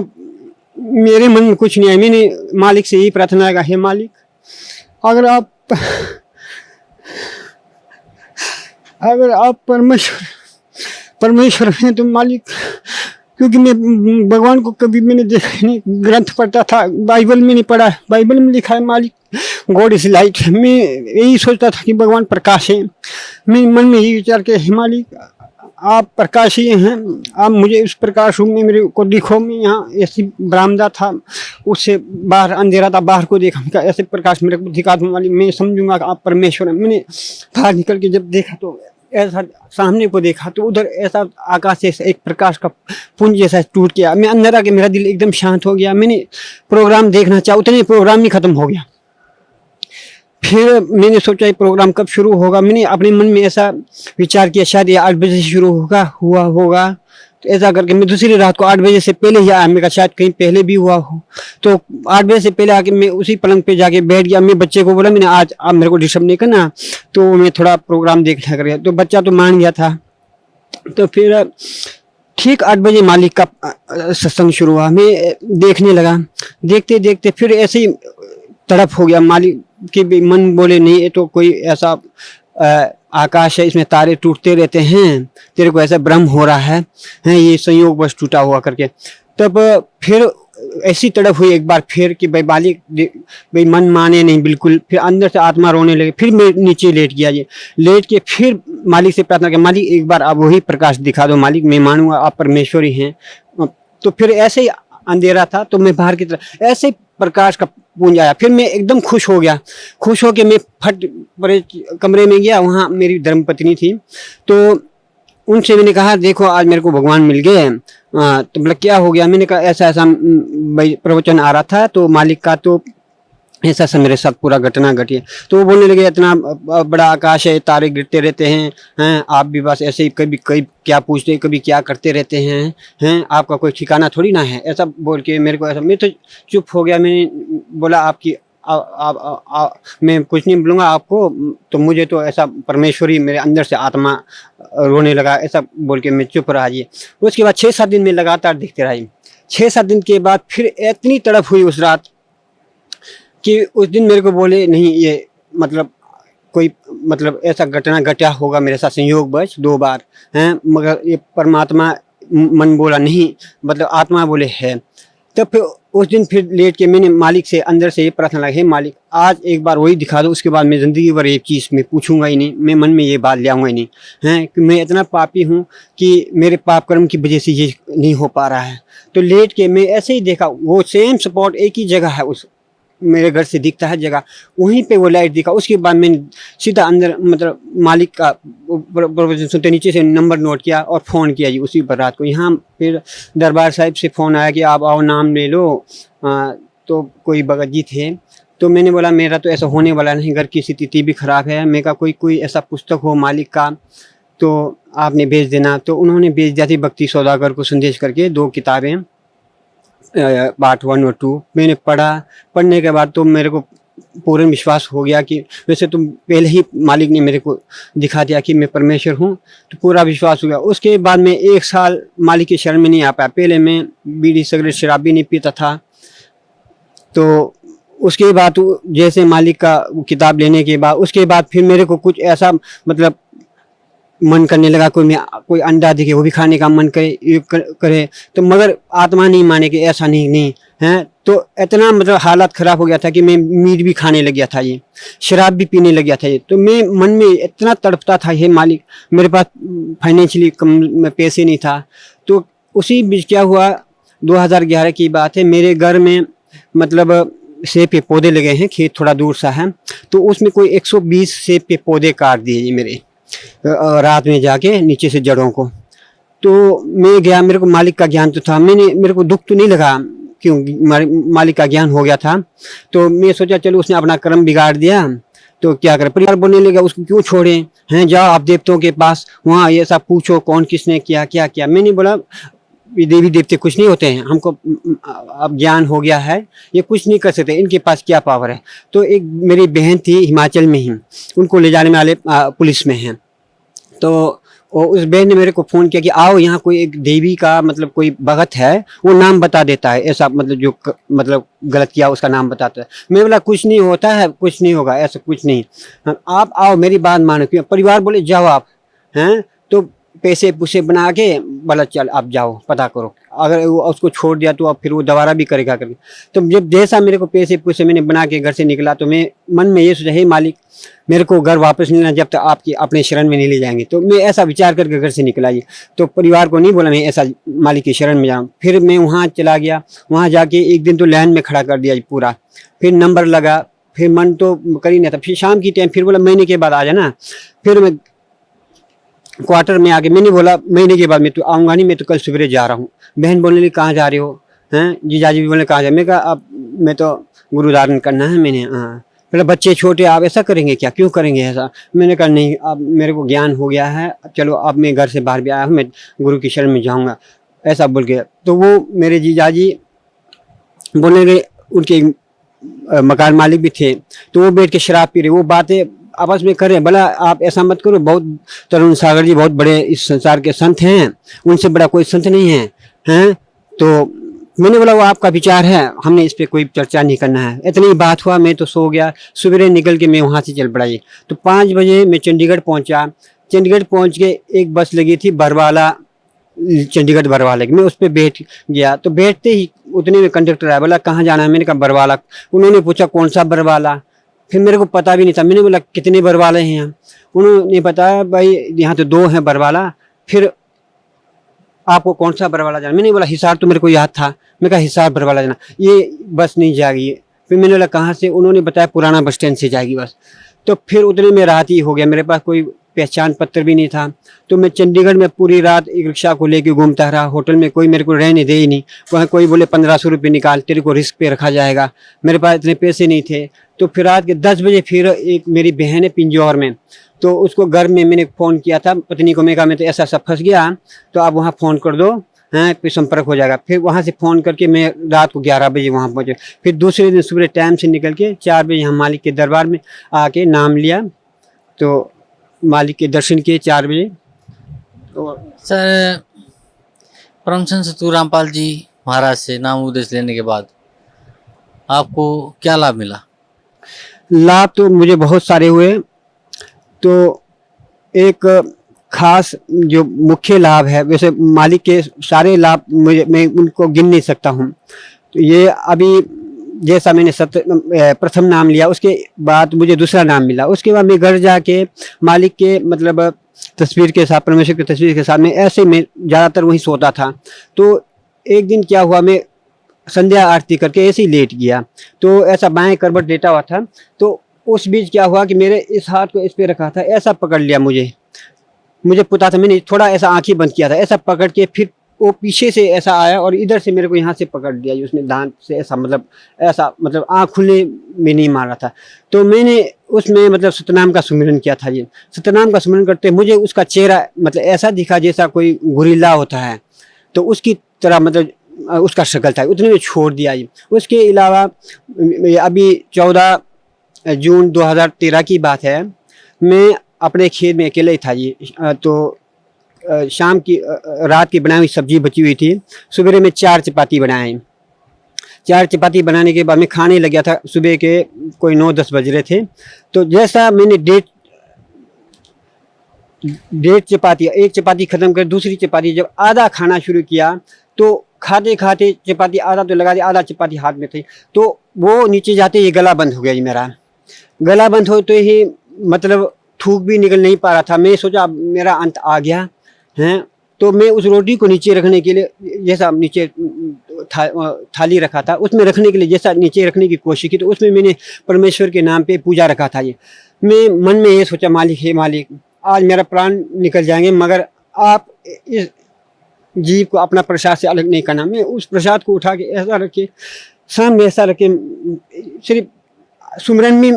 मेरे मन में कुछ नहीं है, मैंने मालिक से यही प्रार्थना लगा, हे मालिक, अगर आप परमेश्वर हैं तो मालिक, क्योंकि मैं भगवान को कभी मैंने देखा नहीं, ग्रंथ पढ़ता था, बाइबल में नहीं पढ़ा, बाइबल में लिखा है मालिक गॉड इज लाइट। मैं यही सोचता था कि भगवान प्रकाश है। मैं मन में यही विचार के, हे मालिक, आप प्रकाश ही हैं, आप मुझे उस प्रकाश रूप में मेरे को दिखो। मैं यहाँ ऐसी बरामदा था, उससे बाहर अंधेरा था, बाहर को देखा, ऐसे प्रकाश मेरे को दिखा दो मालिक, मैं समझूंगा कि आप परमेश्वर हैं। मैंने बाहर निकल के जब देखा तो ऐसा सामने को देखा तो उधर ऐसा आकाश से एक प्रकाश का पुंज जैसा टूट गया। मैं अंदर आके मेरा दिल एकदम शांत हो गया। मैंने प्रोग्राम देखना चाहा, उतने प्रोग्राम ही खत्म हो गया। फिर मैंने सोचा ये प्रोग्राम कब शुरू होगा। मैंने अपने मन में ऐसा विचार किया शायद ये 8 बजे से शुरू हुआ होगा। तो ऐसा करके मैं दूसरी रात को 8 बजे से पहले ही आया। मैं कहा शायद कहीं पहले भी हुआ हो। तो 8 बजे से पहले आके मैं उसी पलंग पे जाके बैठ गया। मैं बच्चे को बोला, मैंने आज आप मेरे को डिस्टर्ब नहीं करना, तो मैं थोड़ा प्रोग्राम देखना कर गया। तो बच्चा तो मान गया था। तो फिर ठीक 8 बजे मालिक का सत्संग शुरू हुआ। मैं देखने लगा, देखते देखते फिर ऐसे ही तड़प हो गया। मालिक के भी मन बोले नहीं, ये तो कोई ऐसा आकाश है, इसमें तारे टूटते रहते हैं, तेरे को ऐसा भ्रम हो रहा है ये संयोग बस टूटा हुआ करके। तब फिर ऐसी तड़प हुई एक बार फिर कि भाई मालिक, भाई मन माने नहीं बिल्कुल। फिर अंदर से आत्मा रोने लगे। फिर मैं नीचे लेट गया। ये लेट के फिर मालिक से प्रार्थना की, मालिक एक बार आप वही प्रकाश दिखा दो मालिक, मैं मानूंगा आप परमेश्वर ही हैं। तो फिर ऐसे ही अंधेरा था तो मैं बाहर की तरफ ऐसे प्रकाश का पुंज आया। फिर मैं एकदम खुश हो गया। खुश होके मैं फट परे कमरे में गया। वहाँ मेरी धर्मपत्नी थी, तो उनसे मैंने कहा देखो आज मेरे को भगवान मिल गए। तो बोला क्या हो गया? मैंने कहा ऐसा ऐसा भाई प्रवचन आ रहा था तो मालिक का, तो ऐसा ऐसा मेरे साथ पूरा घटना घटी। तो वो बोलने लगे इतना बड़ा आकाश है, तारे गिरते रहते हैं, आप भी बस ऐसे ही कभी क्या पूछते, कभी क्या करते रहते हैं, आपका कोई ठिकाना थोड़ी ना है। ऐसा बोल के मेरे को ऐसा, मैं तो चुप हो गया। मैंने बोला आपकी मैं कुछ नहीं बोलूँगा आपको, तो मुझे तो ऐसा परमेश्वरी मेरे अंदर से आत्मा रोने लगा। ऐसा बोल के मैं चुप रहा जी। उसके बाद 6-7 दिन में लगातार दिखते रहा। 6-7 दिन के बाद फिर इतनी तड़प हुई उस रात कि उस दिन मेरे को बोले नहीं ये मतलब कोई मतलब ऐसा घटना घटा होगा मेरे साथ संयोगवश 2 बार हैं, मगर ये परमात्मा मन बोला नहीं, मतलब आत्मा बोले है। तब फिर उस दिन फिर लेट के मैंने मालिक से अंदर से ये प्रार्थना लगा, हे मालिक आज एक बार वही दिखा दो, उसके बाद मैं ज़िंदगी भर एक चीज़ में पूछूंगा ही नहीं, मैं मन में ये बात ले आऊँगा ही नहीं हैं कि मैं इतना पापी हूँ कि मेरे पाप कर्म की वजह से ये नहीं हो पा रहा है। तो लेट के मैं ऐसे ही देखा, वो सेम स्पॉट एक ही जगह है, उस मेरे घर से दिखता है जगह, वहीं पे वो लाइट दिखा। उसके बाद मैंने सीधा अंदर मतलब मालिक का प्रवचन सुनते नीचे से नंबर नोट किया और फ़ोन किया जी उसी पर रात को। यहाँ फिर दरबार साहिब से फ़ोन आया कि आप आओ नाम ले लो। तो कोई भगत जी थे, तो मैंने बोला मेरा तो ऐसा होने वाला नहीं, घर की स्थिति भी ख़राब है। मैं कहा कोई ऐसा पुस्तक हो मालिक का तो आपने भेज देना। तो उन्होंने भेज दिया थी भक्ति सौदागर को संदेश करके 2 किताबें, पार्ट 1 और 2 मैंने पढ़ने के बाद तो मेरे को पूर्ण विश्वास हो गया कि वैसे तो पहले ही मालिक ने मेरे को दिखा दिया कि मैं परमेश्वर हूँ, तो पूरा विश्वास हो गया। उसके बाद मैं 1 साल मालिक की शरण में नहीं आ पाया। पहले मैं बीड़ी सिगरेट शराब भी नहीं पीता था। तो उसके बाद जैसे मालिक का किताब लेने के बाद उसके बाद फिर मेरे को कुछ ऐसा मतलब मन करने लगा, कोई अंडा दिखे वो भी खाने का मन करे, ये करे, तो मगर आत्मा नहीं माने कि ऐसा नहीं है। तो इतना मतलब हालात ख़राब हो गया था कि मैं मीट भी खाने लग गया था, ये शराब भी पीने लग गया था ये। तो मैं मन में इतना तड़पता था, हे मालिक मेरे पास फाइनेंशियली कम पैसे नहीं था। तो उसी बीच क्या हुआ, 2011 की बात है, मेरे घर में मतलब सेब के पौधे लगे हैं, खेत थोड़ा दूर सा है, तो उसमें कोई 120 सेब के पौधे काट दिए ये मेरे रात में जाके नीचे से जड़ों को। तो मैं गया, मेरे को मालिक का ज्ञान तो था, मेरे को दुख तो नहीं लगा, क्यों मालिक का ज्ञान हो गया था। तो मैं सोचा चलो उसने अपना कर्म बिगाड़ दिया तो क्या करे। परिवार बोलने लगा उसको क्यों छोड़े हैं, जाओ आप देवताओं के पास, वहाँ ये सब पूछो कौन किसने किया क्या किया। मैंने बोला ये देवी देवते कुछ नहीं होते हैं, हमको अब ज्ञान हो गया है, ये कुछ नहीं कर सकते, इनके पास क्या पावर है। तो एक मेरी बहन थी हिमाचल में ही, उनको ले जाने वाले पुलिस में हैं। तो उस बहन ने मेरे को फ़ोन किया कि आओ यहाँ कोई एक देवी का मतलब कोई भगत है, वो नाम बता देता है, ऐसा मतलब जो मतलब गलत किया उसका नाम बताता है। मैं बोला कुछ नहीं होता है, कुछ नहीं होगा, ऐसा कुछ नहीं, आप आओ मेरी बात मानो। क्यों परिवार बोले जाओ आप हैं, तो पैसे पूसे बना के बोला चल आप जाओ पता करो, अगर वो उसको छोड़ दिया तो अब फिर वो दोबारा भी करेगा करके। तो जब जैसा मेरे को पैसे पूसे मैंने बना के घर से निकला, तो मैं मन में ये सोचा हे मालिक मेरे को घर वापस नहीं लेना जब तक आपकी अपने शरण में नहीं ले जाएंगे। तो मैं ऐसा विचार करके घर से निकला जी। तो परिवार को नहीं बोला मैं ऐसा मालिक की शरण में जाऊँ। फिर मैं वहाँ चला गया, वहाँ जाके एक दिन तो लाइन में खड़ा कर दिया जी पूरा, फिर नंबर लगा, फिर मन तो कर ही नहीं था। फिर शाम की टाइम फिर बोला महीने के बाद आ जाना। फिर मैं क्वार्टर में आके मैंने बोला महीने के बाद मैं तो आऊँगा नहीं, मैं तो कल सवेरे जा रहा हूँ। बहन बोलने लगी कहाँ जा रहे हो हैं, जीजाजी भी बोले कहाँ जा, मैं कहा अब मैं तो गुरु धारण करना है मैंने। हाँ बोला बच्चे छोटे आप ऐसा करेंगे क्या, क्यों करेंगे ऐसा। मैंने कहा नहीं अब मेरे को ज्ञान हो गया है, चलो अब मैं घर से बाहर भी आया हूँ, मैं गुरु की शरण में जाऊँगा, ऐसा बोल के। तो वो मेरे जीजाजी बोलने लगे, उनके मकान मालिक भी थे, तो वो बैठ के शराब पी रहे, वो बातें आपस में कर रहे हैं। बोला आप ऐसा मत करो, बहुत तरुण सागर जी बहुत बड़े इस संसार के संत हैं, उनसे बड़ा कोई संत नहीं है हैं। तो मैंने बोला वो आपका विचार है, हमने इस पे कोई चर्चा नहीं करना है। इतनी बात हुआ, मैं तो सो गया। सवेरे निकल के मैं वहाँ से चल पड़ा जी। तो 5 बजे मैं चंडीगढ़ पहुँचा। चंडीगढ़ पहुँच के एक बस लगी थी बरवाला, चंडीगढ़ बरवाला की, मैं उस पर बैठ गया। तो बैठते ही उतने में कंडक्टर आया, बोला कहाँ जाना है, मैंने कहा बरवाला। उन्होंने पूछा कौन सा बरवाला, फिर मेरे को पता भी नहीं था। मैंने बोला कितने बरवाले हैं यहाँ, उन्होंने बताया भाई यहाँ तो 2 हैं बरवाला, फिर आपको कौन सा बरवाला जाना। मैंने बोला हिसार, तो मेरे को याद था, मैं कहा हिसार बरवाला जाना, ये बस नहीं जाएगी। फिर मैंने बोला कहाँ से, उन्होंने बताया पुराना बस स्टैंड से जाएगी बस। तो फिर उतने में रात ही हो गया, मेरे पास कोई पहचान पत्र भी नहीं था। तो मैं चंडीगढ़ में पूरी रात एक रिक्शा को लेके घूमता रहा। होटल में कोई मेरे को रहने दे ही नहीं, वहाँ कोई बोले 1500 रुपये निकाल, तेरे को रिस्क पे रखा जाएगा। मेरे पास इतने पैसे नहीं थे। तो फिर रात के 10 बजे फिर एक मेरी बहन है पिंजौर में, तो उसको घर में मैंने फ़ोन किया था पत्नी को, मैं कहा मैं तो ऐसा सब फंस गया, तो आप वहाँ फ़ोन कर दो हैं, फिर संपर्क हो जाएगा। फिर वहाँ से फ़ोन करके मैं रात को 11 बजे वहाँ पहुँचे। फिर दूसरे दिन सुबह टाइम से निकल के 4 बजे हम मालिक के दरबार में आके नाम लिया, तो मालिक के दर्शन किए 4 बजे। तो सर परम संत सतगुरु रामपाल जी महाराज से नाम उपदेश लेने के बाद आपको क्या लाभ मिला? लाभ तो मुझे बहुत सारे हुए। तो एक खास जो मुख्य लाभ है, वैसे मालिक के सारे लाभ मैं उनको गिन नहीं सकता हूँ। तो ये अभी जैसा मैंने प्रथम नाम लिया, उसके बाद मुझे दूसरा नाम मिला। उसके बाद मैं घर जाके मालिक के मतलब तस्वीर के साथ, परमेश्वर की तस्वीर के साथ, मैं ऐसे में ज़्यादातर वहीं सोता था। तो एक दिन क्या हुआ, मैं संध्या आरती करके ऐसे ही लेट गया, तो ऐसा बाएं करवट लेटा हुआ था। तो उस बीच क्या हुआ कि मेरे इस हाथ को इस पे रखा था, ऐसा पकड़ लिया मुझे पता था, मैंने थोड़ा ऐसा आंखें बंद किया था, ऐसा पकड़ के फिर वो पीछे से ऐसा आया और इधर से मेरे को यहाँ से पकड़ लिया उसने दांत से, ऐसा मतलब आँख खुलने में नहीं मारा था। तो मैंने उसमें मतलब सतनाम का सुमिरन किया था। ये सतनाम का सुमिरन करते मुझे उसका चेहरा मतलब ऐसा दिखा जैसा कोई गुरिल्ला होता है, तो उसकी तरह मतलब उसका शक्ल था, उतने में छोड़ दिया। ये उसके अलावा अभी 14 जून 2013 की बात है, मैं अपने खेत में अकेले ही था जी। तो शाम की रात की बनाई हुई सब्जी बची हुई थी, सुबह में 4 चपाती बनाए। 4 चपाती बनाने के बाद मैं खाने लग गया था, सुबह के कोई 9-10 बज रहे थे। तो जैसा मैंने 1.5 चपाती, एक चपाती खत्म कर दूसरी चपाती जब आधा खाना शुरू किया तो खाते खाते चपाती आधा तो लगा दी, आधा चपाती हाथ में थी, तो वो नीचे जाते ये गला बंद हो गया जी मेरा। गला बंद हो तो ही मतलब थूक भी निकल नहीं पा रहा था। मैं सोचा अब मेरा अंत आ गया है, तो मैं उस रोटी को नीचे रखने के लिए जैसा नीचे थाली रखा था उसमें रखने के लिए जैसा नीचे रखने की कोशिश की, तो उसमें मैंने परमेश्वर के नाम पे पूजा रखा था। ये मैं मन में ये सोचा, मालिक हे मालिक, आज मेरा प्राण निकल जाएंगे मगर आप इस जीव को अपना प्रसाद से अलग नहीं करना। मैं उस प्रसाद को उठा के ऐसा रखे, सामने ऐसा रखे, सिर्फ सुमरन में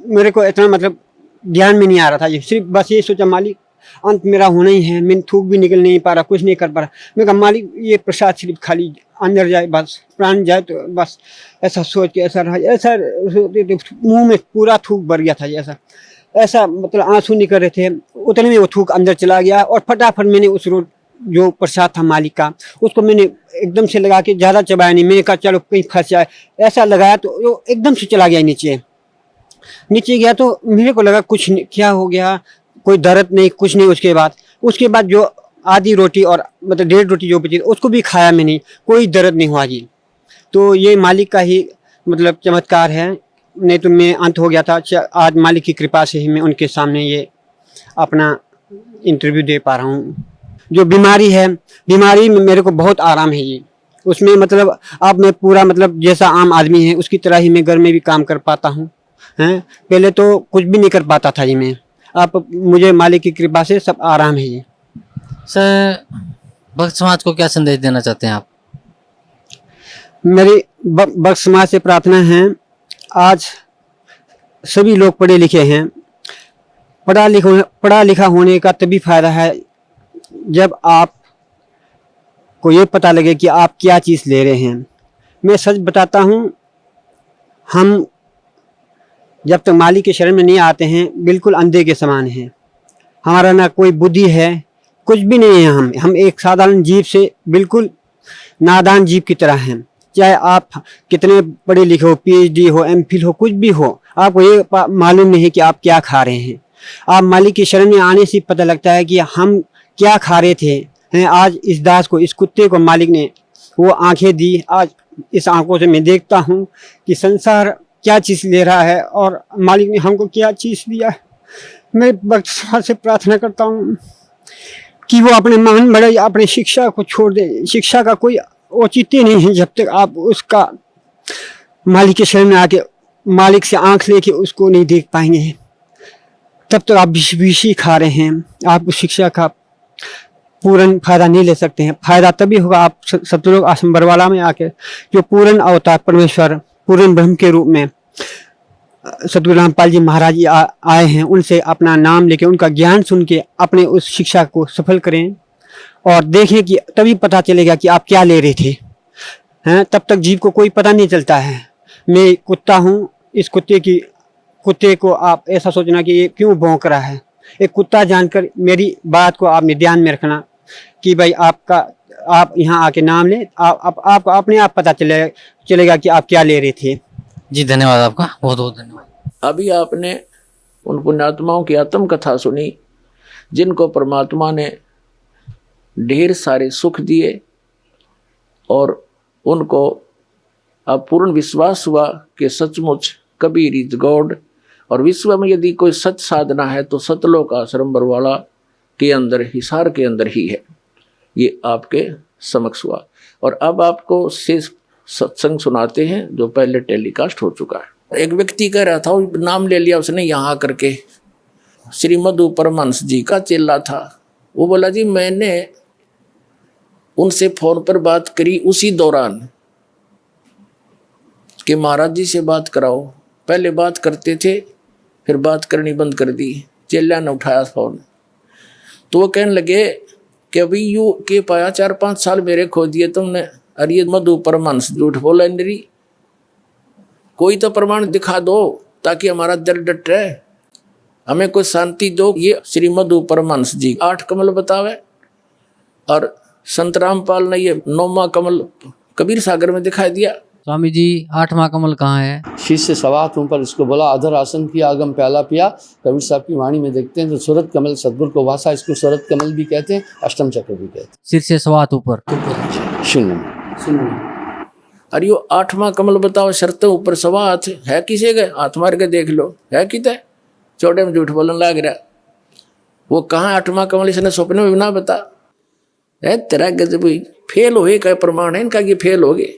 मेरे को इतना मतलब ध्यान में नहीं आ रहा था। ये सिर्फ बस ये सोचा मालिक अंत मेरा होना ही है, मैं थूक भी निकल नहीं पा रहा, कुछ नहीं कर पा रहा। मैं कहा मालिक ये प्रसाद सिर्फ खाली अंदर जाए, बस प्राण जाए, तो बस ऐसा सोच के ऐसा रहा। ऐसा मुंह में पूरा थूक भर गया था, ऐसा मतलब आंसू निकल रहे थे। उतने में वो थूक अंदर चला गया और फटाफट मैंने उस रोट जो प्रसाद था मालिक का उसको मैंने एकदम से लगा के, ज़्यादा चबाया नहीं। मैंने कहा चलो कहीं फंस जाए, ऐसा लगाया तो वो एकदम से चला गया नीचे। नीचे गया तो मेरे को लगा कुछ क्या हो गया, कोई दर्द नहीं, कुछ नहीं। उसके बाद जो आधी रोटी और मतलब 1.5 रोटी जो बची उसको भी खाया मैंने, कोई दर्द नहीं हुआ जी। तो ये मालिक का ही मतलब चमत्कार है, नहीं तो मैं अंत हो गया था। आज मालिक की कृपा से ही मैं उनके सामने ये अपना इंटरव्यू दे पा रहा हूँ। जो बीमारी है, बीमारी में मेरे को बहुत आराम है जी। उसमें मतलब अब मैं पूरा मतलब जैसा आम आदमी है उसकी तरह ही मैं घर में भी काम कर पाता हूँ हैं। पहले तो कुछ भी नहीं कर पाता था जी मैं, अब मुझे मालिक की कृपा से सब आराम है जी। सर, भक्त समाज को क्या संदेश देना चाहते हैं आप? मेरी भक्त समाज से प्रार्थना है, आज सभी लोग पढ़े लिखे हैं। पढ़ा लिखा होने का तभी फायदा है जब आप को ये पता लगे कि आप क्या चीज़ ले रहे हैं। मैं सच बताता हूँ, हम जब तक मालिक के शरण में नहीं आते हैं बिल्कुल अंधे के समान हैं। हमारा ना कोई बुद्धि है, कुछ भी नहीं है। हम एक साधारण जीव से बिल्कुल नादान जीव की तरह हैं। चाहे आप कितने पढ़े लिखे हो, PhD हो, MPhil हो, कुछ भी हो, आपको ये मालूम नहीं कि आप क्या खा रहे हैं। आप मालिक की शरण में आने से पता लगता है कि हम क्या खा रहे थे हैं। आज इस दास को, इस कुत्ते को मालिक ने वो आंखें दी। आज इस आंखों से मैं देखता हूँ कि संसार क्या चीज़ ले रहा है और मालिक ने हमको क्या चीज़ दिया है। मैं भक्त समाज से प्रार्थना करता हूँ कि वो अपने मान बढ़े, अपने शिक्षा को छोड़ दे। शिक्षा का कोई औचित्य नहीं है जब तक आप उसका मालिक के शरण में आके मालिक से आंख लेके उसको नहीं देख पाएंगे, तब तक आप विष खा रहे हैं। आप उस शिक्षा का पूर्ण फायदा नहीं ले सकते हैं। फायदा तभी होगा आप सतलोक आश्रम बरवाला में आके, जो पूर्ण अवतार परमेश्वर पूर्ण ब्रह्म के रूप में सतगुरु रामपाल जी महाराज जी आए हैं, उनसे अपना नाम लेके उनका ज्ञान सुन के अपने उस शिक्षा को सफल करें और देखें कि तभी पता चलेगा कि आप क्या ले रहे थे हैं। तब तक जीव को कोई पता नहीं चलता है। मैं कुत्ता हूँ, इस कुत्ते को आप ऐसा सोचना कि ये क्यों भौंक रहा है। एक कुत्ता जानकर मेरी बात को आपने ध्यान में रखना कि भाई आप यहाँ आके नाम लें, आपको अपने आप पता चलेगा कि आप क्या ले रहे थे। जी धन्यवाद आपका, बहुत बहुत धन्यवाद। अभी आपने उन पुण्यात्माओं की आत्म कथा सुनी जिनको परमात्मा ने ढेर सारे सुख दिए और उनको अब पूर्ण विश्वास हुआ कि सचमुच कबीर इज गॉड। और विश्व में यदि कोई सच साधना है तो सतलोक आश्रम बरवाला के अंदर, हिसार के अंदर ही है। ये आपके समक्ष हुआ। और अब आपको शेष सत्संग सुनाते हैं जो पहले टेलीकास्ट हो चुका है। एक व्यक्ति कह रहा था, नाम ले लिया उसने यहाँ करके, श्री मधु परमहंस जी का चेला था। वो बोला जी मैंने उनसे फोन पर बात करी उसी दौरान कि महाराज जी से बात कराओ। पहले बात करते थे, फिर बात करनी बंद कर दी। चेला ने उठाया फोन तो वो कहने लगे कि अभी यू के पाया 4-5 साल मेरे खो दिए तुमने। अरे ये मधु परमहंस झूठ बोला इंद्री, कोई तो प्रमाण दिखा दो ताकि हमारा दिल डटे, हमें कोई शांति दो। ये श्री मधु परमहंस जी 8 कमल बतावे और संत रामपाल ने ये 9वां कमल कबीर सागर में दिखाई दिया। स्वामी जी 8वां कमल कहाँ है? शीश से सवा हाथ ऊपर इसको बोला, अधर आसन किया, आगम प्याला पिया। कबीर साहब की वाणी में देखते हैं तो सूरत कमल सदगुरु को वासा, इसको सूरत कमल भी कहते हैं, अष्टम चक्र भी कहते हैं। सिर से सवा हाथ ऊपर। शून्य। अरे यो 8वां कमल बताओ, शर्त ऊपर सवा हाथ है, किसे गए हाथ मार के देख लो, है किते छोटे में झूठ बोलने लग रहा। वो कहाँ 8वां कमल, इसने सपने में भी ना बता है। तेरा गजब फेल हो का प्रमाण है इनका कि फेल हो गए,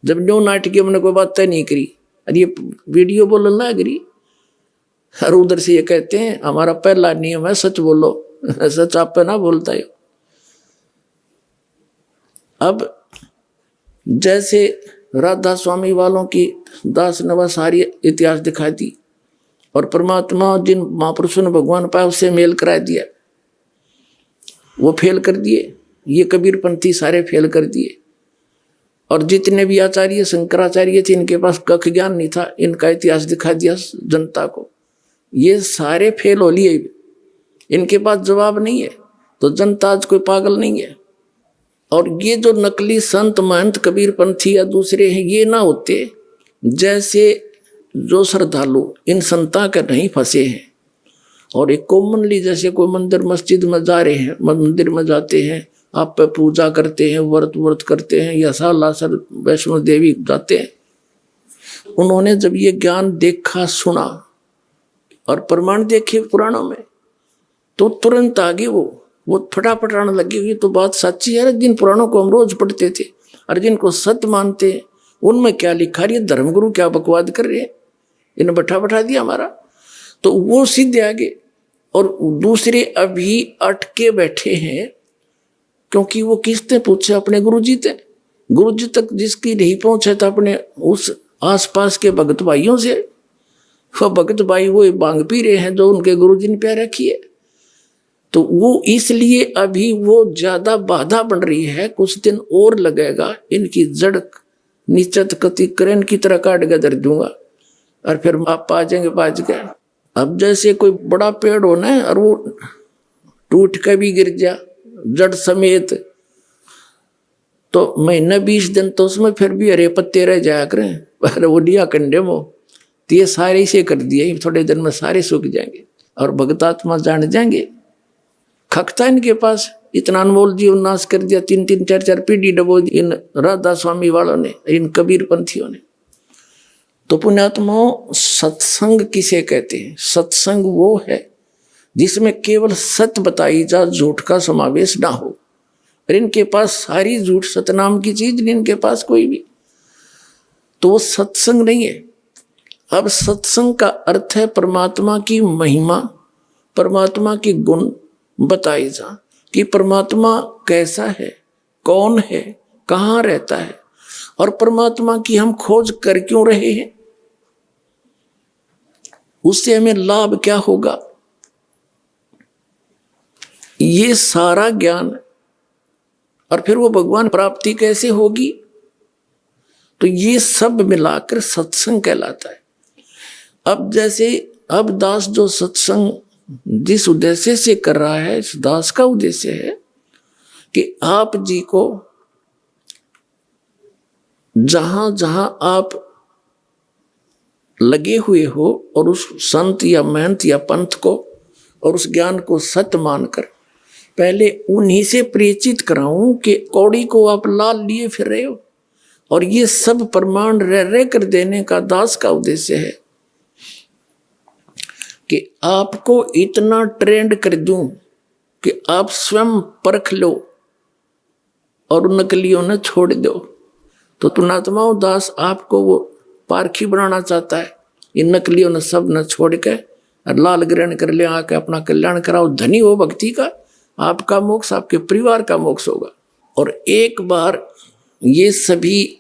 जब न्यू नाटकीय मैंने कोई बात तय नहीं करी। अरे ये वीडियो बोलने लग रही, और उधर से ये कहते हैं हमारा पहला नियम है सच बोलो, सच आप पे ना बोलता है। अब जैसे राधा स्वामी वालों की दास नवा सारी इतिहास दिखा दी, और परमात्मा जिन महापुरुषों ने भगवान पाया उससे मेल करा दिया, वो फेल कर दिए। ये कबीरपंथी सारे फेल कर दिए। और जितने भी आचार्य शंकराचार्य थे इनके पास कख ज्ञान नहीं था, इनका इतिहास दिखा दिया जनता को, ये सारे फेल हो लिए। इनके पास जवाब नहीं है, तो जनता आज कोई पागल नहीं है। और ये जो नकली संत महंत कबीरपंथी या दूसरे हैं, ये ना होते जैसे जो श्रद्धालु इन संता के नहीं फंसे हैं, और एक कॉमनली जैसे कोई मंदिर मस्जिद में जा रहे हैं, मंदिर में जाते हैं, आप पे पूजा करते हैं, व्रत करते हैं, या सालासर वैष्णो देवी जाते हैं, उन्होंने जब ये ज्ञान देखा सुना और प्रमाण देखे पुराणों में, तो तुरंत आगे वो फटाफट आने लगी। ये तो बात सच्ची है, जिन पुराणों को हम रोज पढ़ते थे और जिनको सत्य मानते हैं, उनमें क्या लिखा रही है, धर्मगुरु क्या बकवाद कर रहे हैं, इन्हें बैठा दिया हमारा। तो वो सिद्ध आगे, और दूसरे अभी अटके बैठे हैं, क्योंकि वो किसने पूछे, अपने गुरुजी थे। गुरुजी तक जिसकी नहीं पहुंचे तो अपने उस आसपास के भगत भाइयों से। वो भगत भाई वो बांग पी रहे हैं जो उनके गुरुजी ने प्यार रखी है, तो वो इसलिए अभी वो ज्यादा बाधा बन रही है। कुछ दिन और लगेगा, इनकी जड़ निश्चित कति करें की तरह काट के धर दूंगा, और फिर आप आ जाएंगे बाज गए। अब जैसे कोई बड़ा पेड़ होना है और वो टूट के भी गिर जा जड़ समेत, तो महीना 20 दिन तो उसमें फिर भी हरे पत्ते रह जाया करें, पर वो दिया कंडे मो, तो ये सारे से कर दिए, थोड़े दिन में सारे सूख जाएंगे और भगतात्मा जान जाएंगे। खकता इनके पास, इतना अनमोल जीवन नाश कर दिया, 3-3 4-4 पीढ़ी डबो इन राधा स्वामी वालों ने, इन कबीरपंथियों ने। तो पुण्यात्माओं, सत्संग किसे कहते हैं? सत्संग वो है जिसमें केवल सत्य बताई जा, झूठ का समावेश ना हो। और इनके पास सारी झूठ, सतनाम की चीज नहीं इनके पास कोई भी, तो वो सत्संग नहीं है। अब सत्संग का अर्थ है परमात्मा की महिमा, परमात्मा की गुण बताई जा, कि परमात्मा कैसा है, कौन है, कहाँ रहता है, और परमात्मा की हम खोज कर क्यों रहे हैं, उससे हमें लाभ क्या होगा, ये सारा ज्ञान। और फिर वो भगवान प्राप्ति कैसे होगी, तो ये सब मिलाकर सत्संग कहलाता है। अब जैसे अब दास जो सत्संग जिस उद्देश्य से कर रहा है, इस दास का उद्देश्य है कि आप जी को जहां जहां आप लगे हुए हो और उस संत या महंत या पंथ को और उस ज्ञान को सत्य मानकर पहले उन्हीं से परिचित कराऊं कि कौड़ी को आप लाल लिए फिर रहे हो, और ये सब प्रमाण रह कर देने का दास का उद्देश्य है कि आपको इतना ट्रेंड कर दूं कि आप स्वयं परख लो और नकलियों ने छोड़ दो। तो पुण्यात्माओं, दास आपको वो पारखी बनाना चाहता है। इन नकलियों ने सब न छोड़ के और लाल ग्रहण कर ले, आके अपना कल्याण कराओ, धनी हो भक्ति का, आपका मोक्ष आपके परिवार का मोक्ष होगा। और एक बार ये सभी,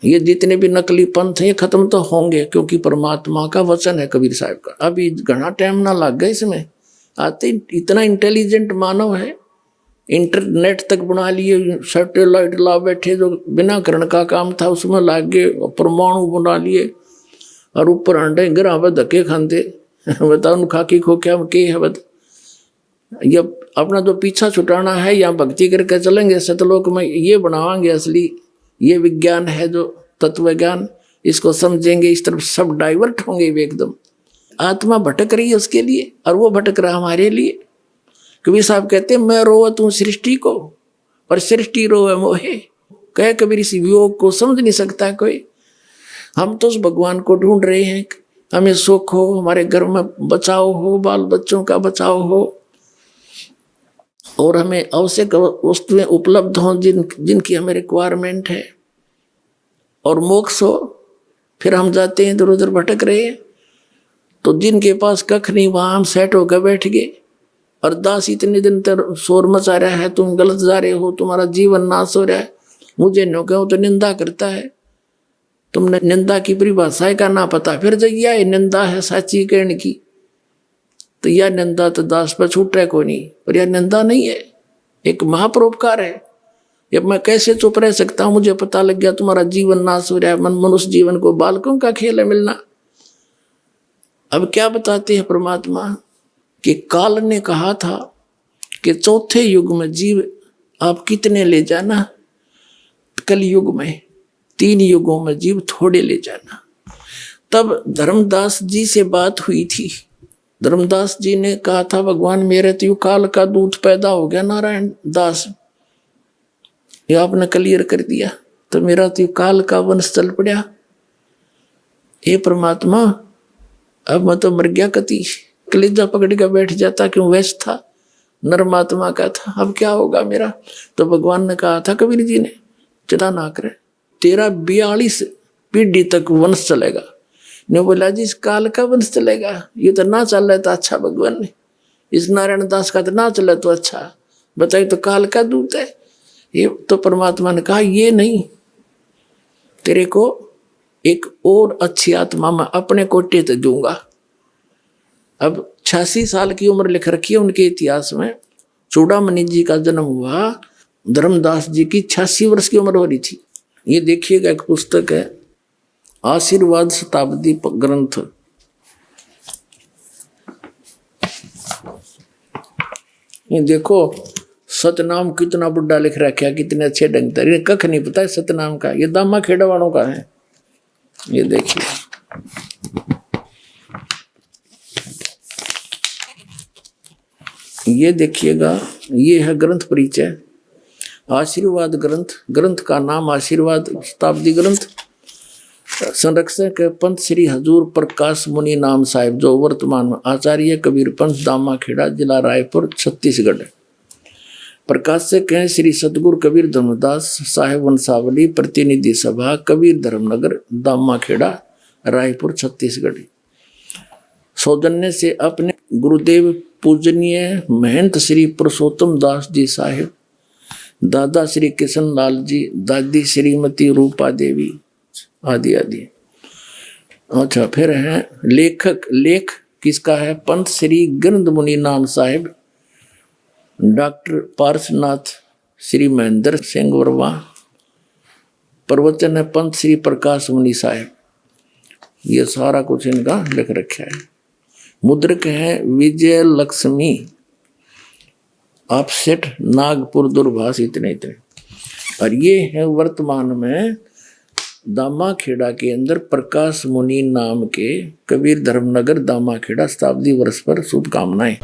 ये जितने भी नकली पंथ हैं ये खत्म तो होंगे, क्योंकि परमात्मा का वचन है कबीर साहब का। अभी घना टाइम ना लग गया इसमें, आते इतना इंटेलिजेंट मानव है, इंटरनेट तक बना लिए, सैटेलाइट ला बैठे, जो बिना करण का काम था उसमें लाग गए, परमाणु बना लिए, और ऊपर अंडे गिरा धक्के खाते बताओ खा की खो क्या के है बता। ये अपना जो पीछा छुटाना है या भक्ति करके चलेंगे सतलोक में, ये बनावांगे असली ये विज्ञान है जो तत्व ज्ञान, इसको समझेंगे इस तरफ सब डाइवर्ट होंगे वे एकदम। आत्मा भटक रही है उसके लिए और वो भटक रहा हमारे लिए। कबीर साहब कहते हैं मैं रोवत हूँ सृष्टि को और सृष्टि रोवे मोहे। कहे कबीर इस वियोग को समझ नहीं सकता कोई। हम तो उस भगवान को ढूंढ रहे हैं, हमें सुख हो, हमारे घर में बचाव हो, बाल बच्चों का बचाव हो और हमें आवश्यक वस्तुएं उपलब्ध हों जिनकी हमें रिक्वायरमेंट है और मोक्ष हो। फिर हम जाते हैं इधर उधर भटक रहे हैं। तो जिनके पास कख नहीं वहां हम सेट होकर बैठ गए और दास इतने दिन तक शोर मचा रहा है, तुम गलत जा रहे हो, तुम्हारा जीवन नाश हो रहा है। मुझे न कहो तो निंदा करता है, तुमने निंदा की परिभाषा का ना पता। फिर जब यह निंदा है साची कहने की तो यह निंदा तो दास पर छूट रहा को नहीं, पर यह निंदा नहीं है, एक महापरोपकार है। अब मैं कैसे चुप रह सकता हूं? मुझे पता लग गया तुम्हारा जीवन नाश हो रहा है। मनुष्य जीवन को बालकों का खेल है मिलना। अब क्या बताते हैं परमात्मा कि काल ने कहा था कि चौथे युग में जीव आप कितने ले जाना, कल युग में 3 युगों में जीव थोड़े ले जाना। तब धर्मदास जी से बात हुई थी। धर्मदास जी ने कहा था भगवान मेरे तो काल का दूत पैदा हो गया नारायण दास, ये आपने क्लियर कर दिया, तो मेरा तो काल का वंश चल पड़ा। हे परमात्मा अब मैं तो मर गया, कति कलेजा पकड़ कर बैठ जाता, क्यों वैश था, नरमात्मा का था, अब क्या होगा मेरा। तो भगवान ने कहा था कबीर जी ने, चिंता ना करे, तेरा 42 पीढ़ी तक वंश चलेगा। ने बोला जी इस काल का वंश चलेगा, ये तो ना चल रहा था अच्छा भगवान ने, इस नारायण दास का तो ना चला तो अच्छा, बताइए तो काल का दूत है ये। तो परमात्मा ने कहा ये नहीं, तेरे को एक और अच्छी आत्मा में अपने कोटे तो दूंगा। अब 86 साल की उम्र लिख रखी है उनके इतिहास में। चूड़ामणि जी का जन्म हुआ, धर्मदास जी की 86 वर्ष की उम्र हो रही थी। ये देखिएगा एक पुस्तक है आशीर्वाद शताब्दी ग्रंथ, ये देखो सतनाम कितना बुढ़ा लिख रखा है, कितने अच्छे ढंग से। ये कख नहीं पता है सतनाम का, ये दामा खेड़ा वालों का है। ये देखिए ये देखिएगा, ये है ग्रंथ परिचय आशीर्वाद ग्रंथ। ग्रंथ का नाम आशीर्वाद शताब्दी ग्रंथ। संरक्षक पंत श्री हजूर प्रकाश मुनि नाम साहिब, जो वर्तमान में आचार्य कबीर पंथ दामा खेड़ा जिला रायपुर छत्तीसगढ़। प्रकाशक हैं श्री सतगुरु कबीर धर्मदास साहेब वंशावली, प्रतिनिधि सभा कबीर धर्मनगर दामा खेड़ा रायपुर छत्तीसगढ़। सौजन्य से अपने गुरुदेव पूजनीय महंत श्री पुरुषोत्तम दास जी साहेब, दादा श्री किशन लाल जी, दादी श्रीमती रूपा देवी आदि आदि। अच्छा फिर है लेखक, लेख किसका है? पंत श्री गिरंद मुनि नाम साहिब, डॉक्टर पार्शनाथ श्री महेंद्र सिंह वर्मा। प्रवचन है पंत श्री प्रकाश मुनि साहिब। ये सारा कुछ इनका लिख रखा है। मुद्रक है विजय लक्ष्मी ऑफसेट नागपुर दूरभाष, इतने इतने। और ये है वर्तमान में दामा खेड़ा के अंदर प्रकाश मुनि नाम के कबीर धर्मनगर दामा खेड़ा शताब्दी वर्ष पर शुभकामनाएं।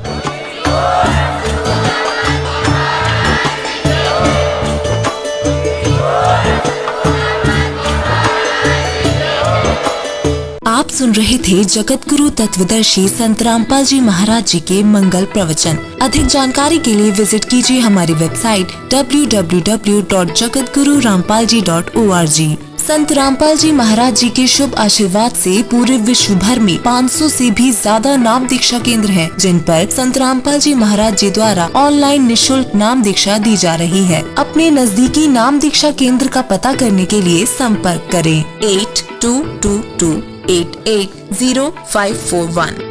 आप सुन रहे थे जगत गुरु तत्वदर्शी संत रामपाल जी महाराज जी के मंगल प्रवचन। अधिक जानकारी के लिए विजिट कीजिए हमारी वेबसाइट www.jagatgururampalji.org। संत रामपाल जी महाराज जी के शुभ आशीर्वाद से पूरे विश्व भर में 500 से भी ज्यादा नाम दीक्षा केंद्र हैं, जिन पर संत रामपाल जी महाराज जी द्वारा ऑनलाइन निशुल्क नाम दीक्षा दी जा रही है। अपने नजदीकी नाम दीक्षा केंद्र का पता करने के लिए संपर्क करें 8222880541।